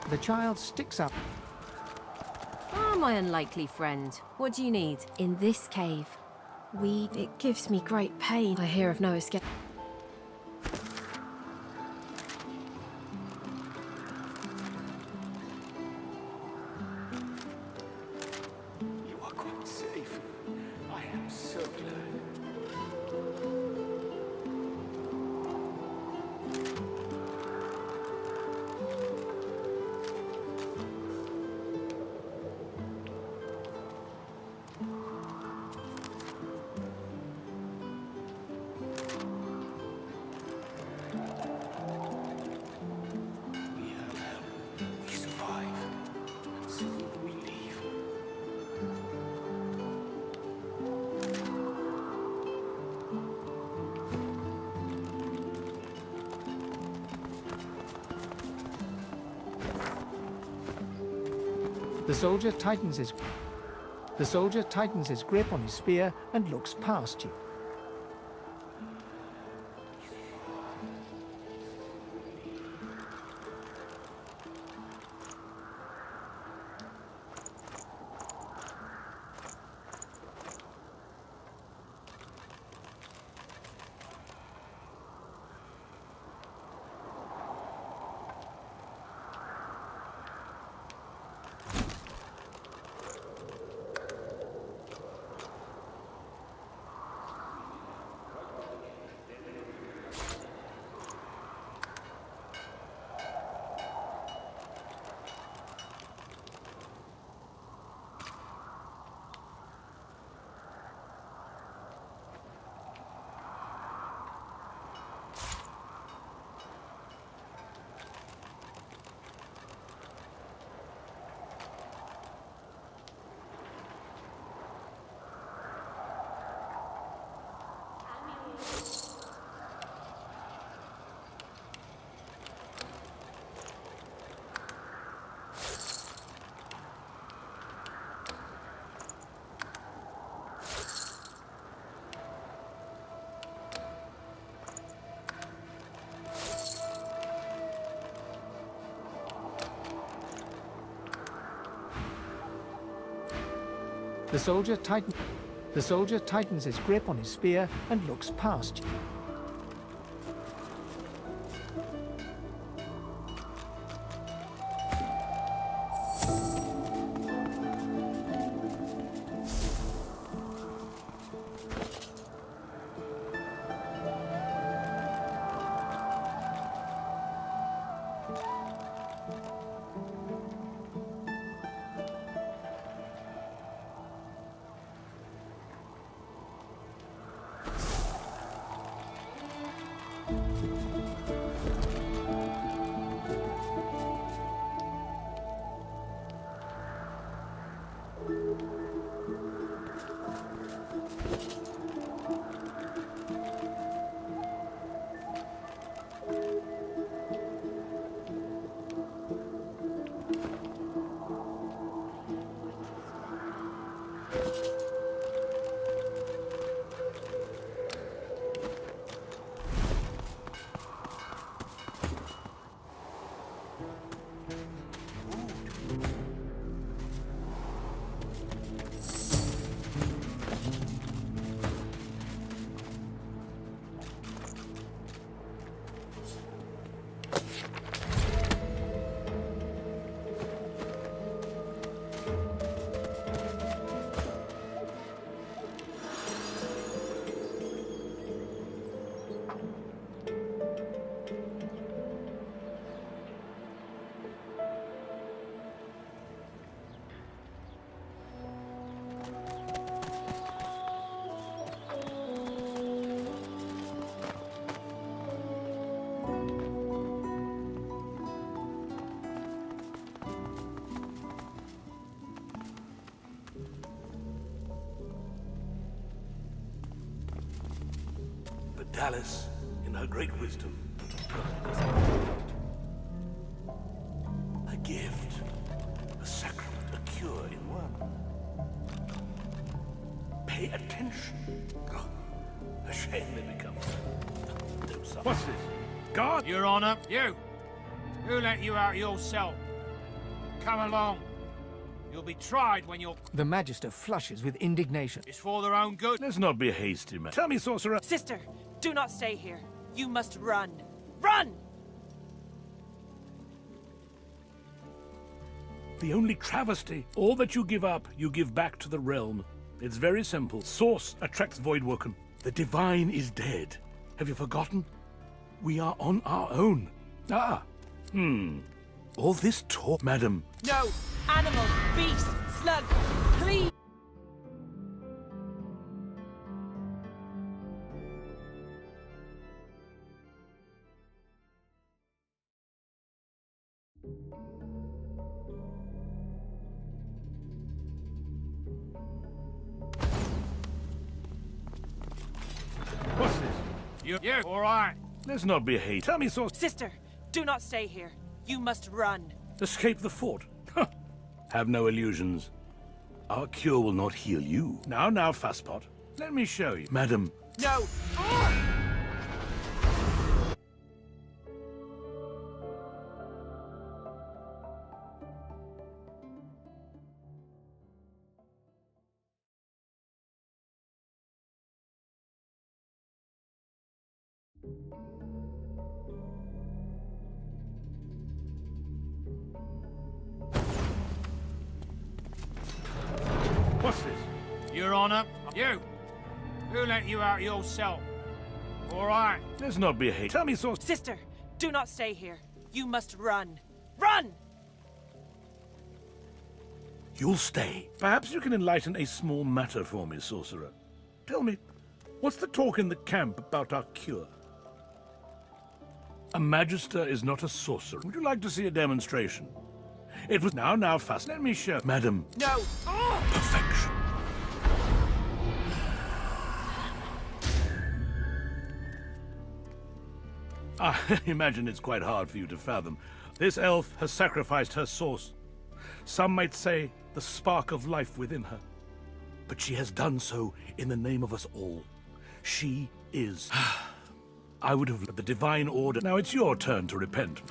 The child sticks up. Ah, my unlikely friend. What do you need? In this cave, It gives me great pain. I hear of no escape. You are quite safe. I am so glad. We have help. We survive. And soon we leave. The soldier tightens his... The soldier tightens his grip on his spear and looks past you. The soldier tightens his grip on his spear and looks past you. Dallas, in her great wisdom, a gift, a sacrament, a cure in one. Pay attention. Oh, a shame they become. What's this? God? Your Honor, you! Who let you out your cell? Come along. You'll be tried when you're... The Magister flushes with indignation. It's for their own good. Let's not be hasty, man. Tell me, sorcerer. Sister, do not stay here. You must run. Run! The only travesty, all that you give up, you give back to the realm. It's very simple. Source attracts Voidwoken. The divine is dead. Have you forgotten? We are on our own. All this talk, madam. No! Animal, beast, slug, please! What's this? You, all right. Let's not be hasty. Tell me, source. Sister, do not stay here. You must run. Escape the fort. Have no illusions. Our cure will not heal you. Now, Fasspot. Let me show you. Madam. No! What's this? Your Honor, you! Who let you out your cell? All right. Let's not be hate. Tell me, so. Sister, do not stay here. You must run. Run! You'll stay. Perhaps you can enlighten a small matter for me, sorcerer. Tell me, what's the talk in the camp about our cure? A magister is not a sorcerer. Would you like to see a demonstration? It was now fast. Let me show. Madam. No! Perfection. I imagine it's quite hard for you to fathom. This elf has sacrificed her source. Some might say the spark of life within her. But she has done so in the name of us all. She is. I would have let the divine order. Now it's your turn to repent.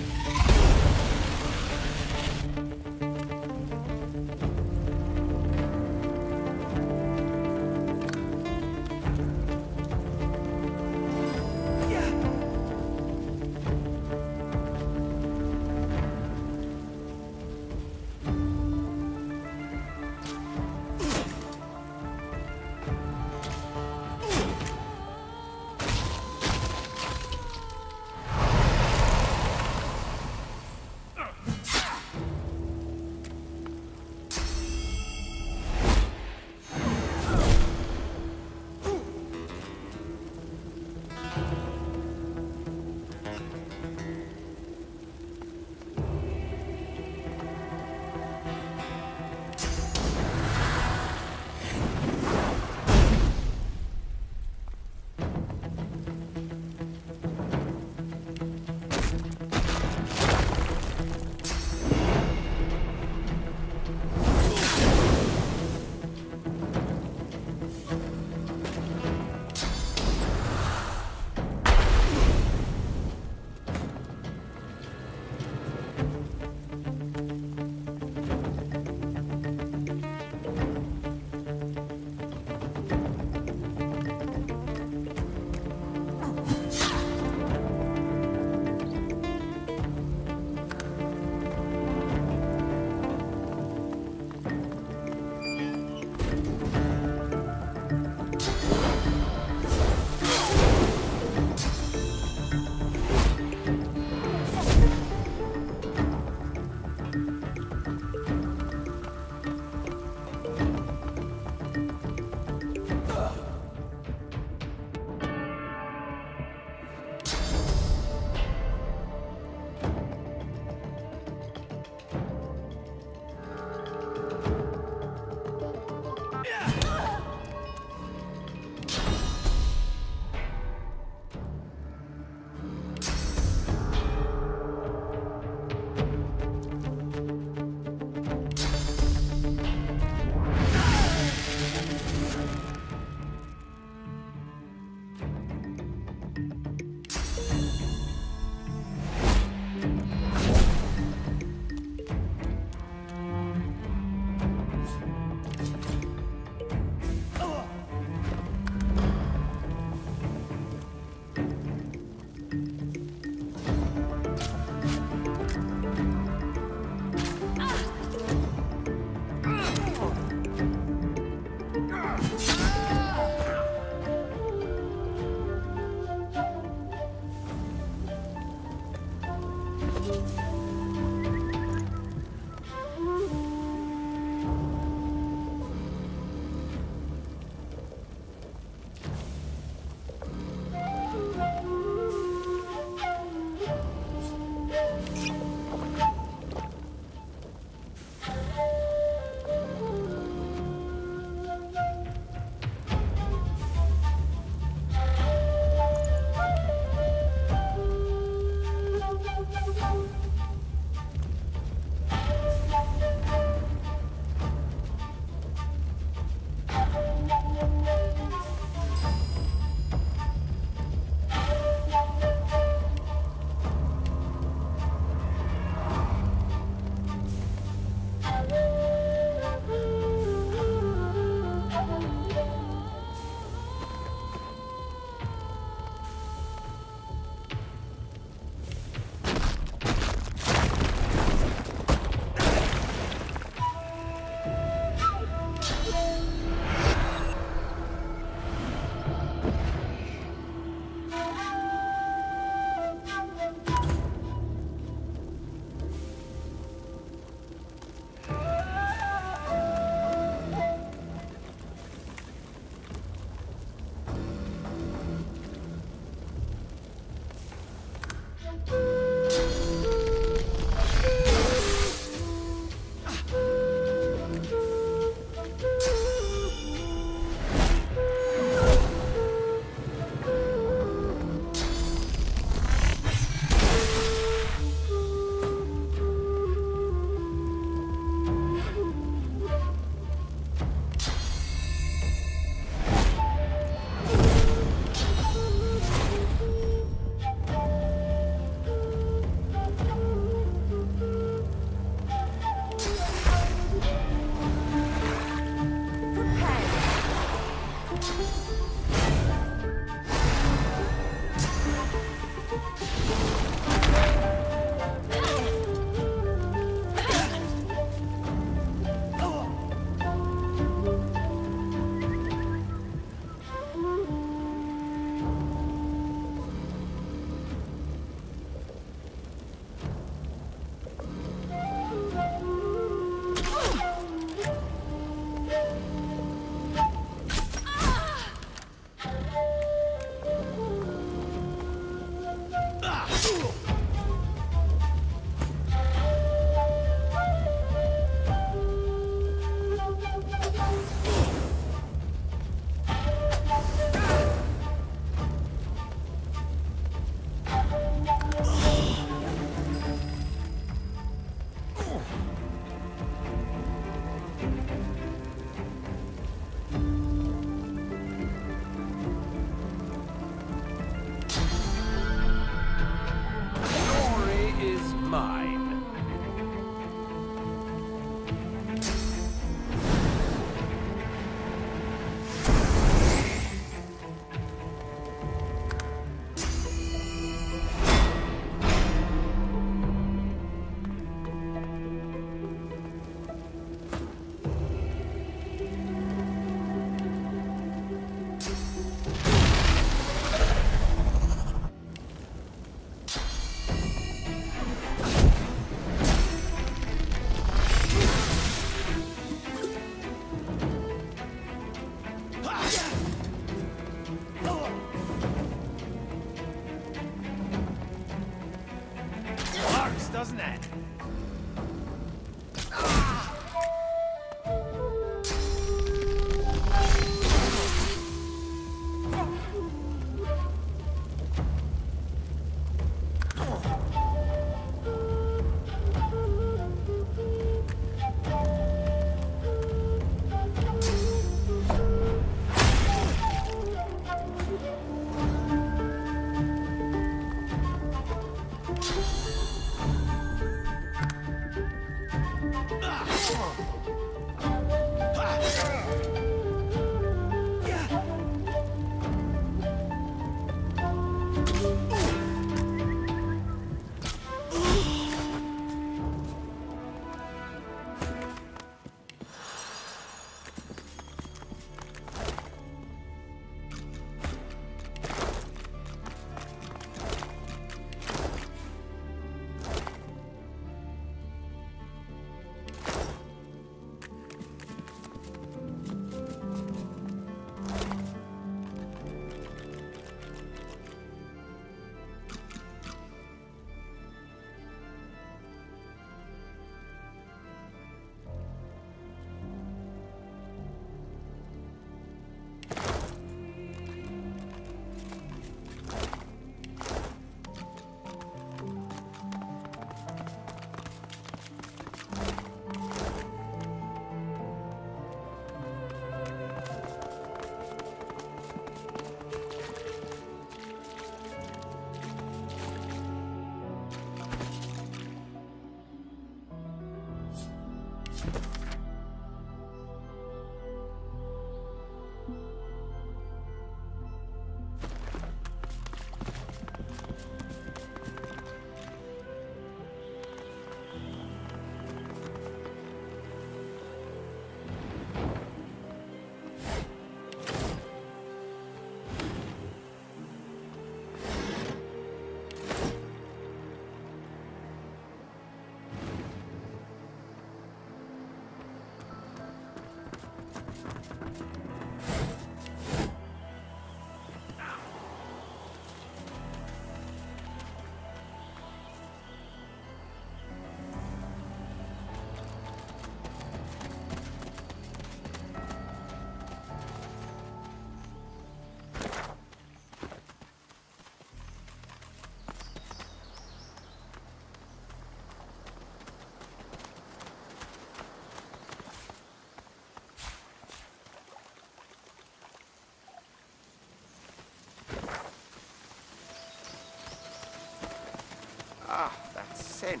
Ah, that scent.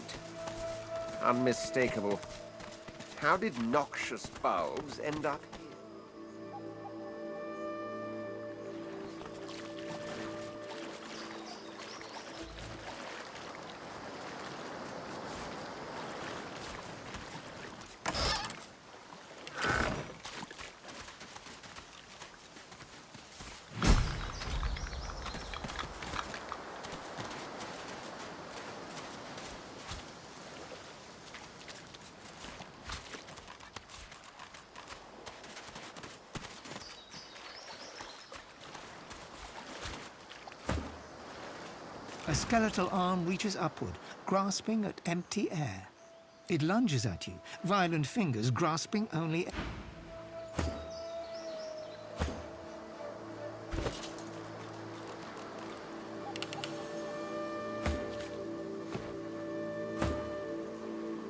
Unmistakable. How did noxious bulbs end up here? A skeletal arm reaches upward, grasping at empty air. It lunges at you, violent fingers grasping only air.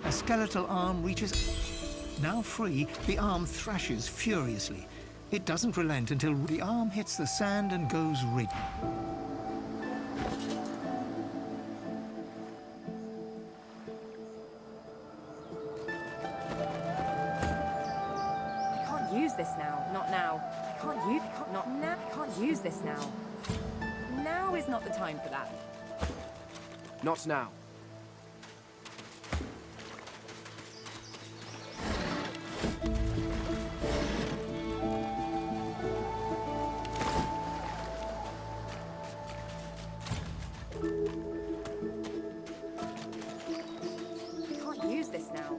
A skeletal arm reaches... Now free, the arm thrashes furiously. It doesn't relent until the arm hits the sand and goes rigid. This now, not now. I can't use, not now. I can't use this now. Now is not the time for that. Not now. I can't use this now.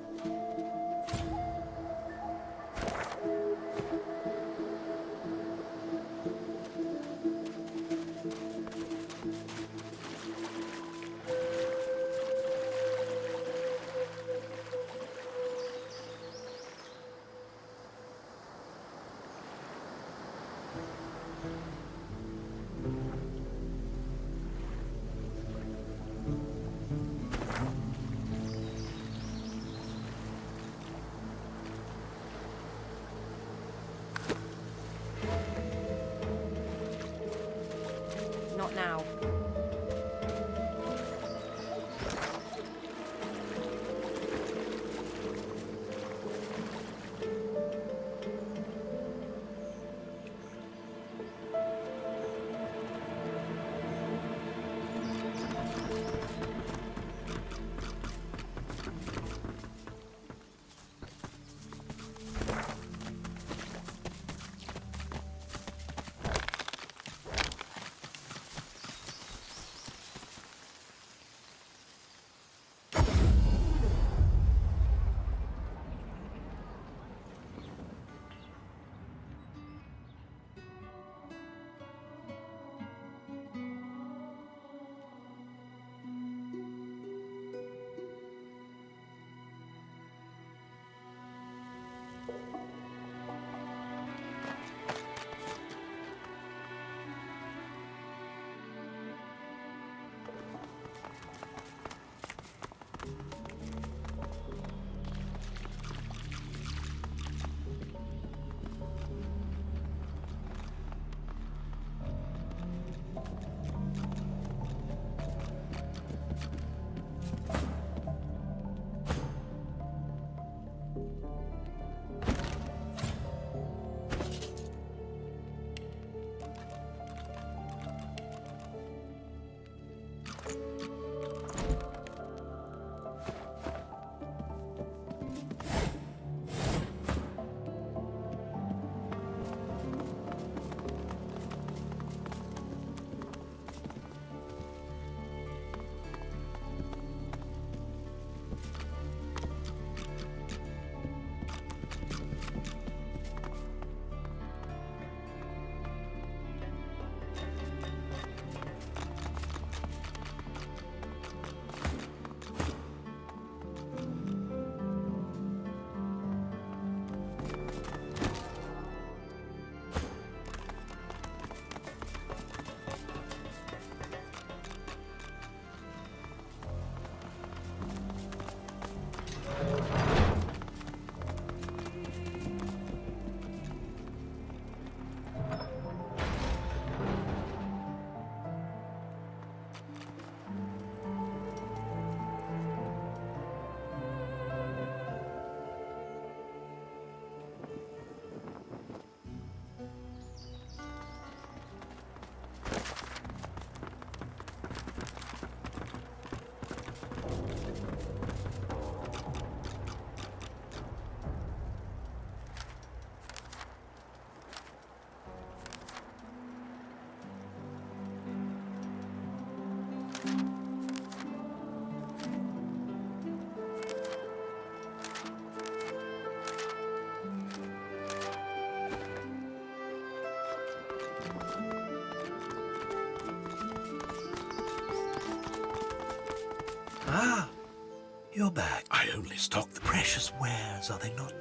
Ah, you're back. I only stock the precious wares, are they not?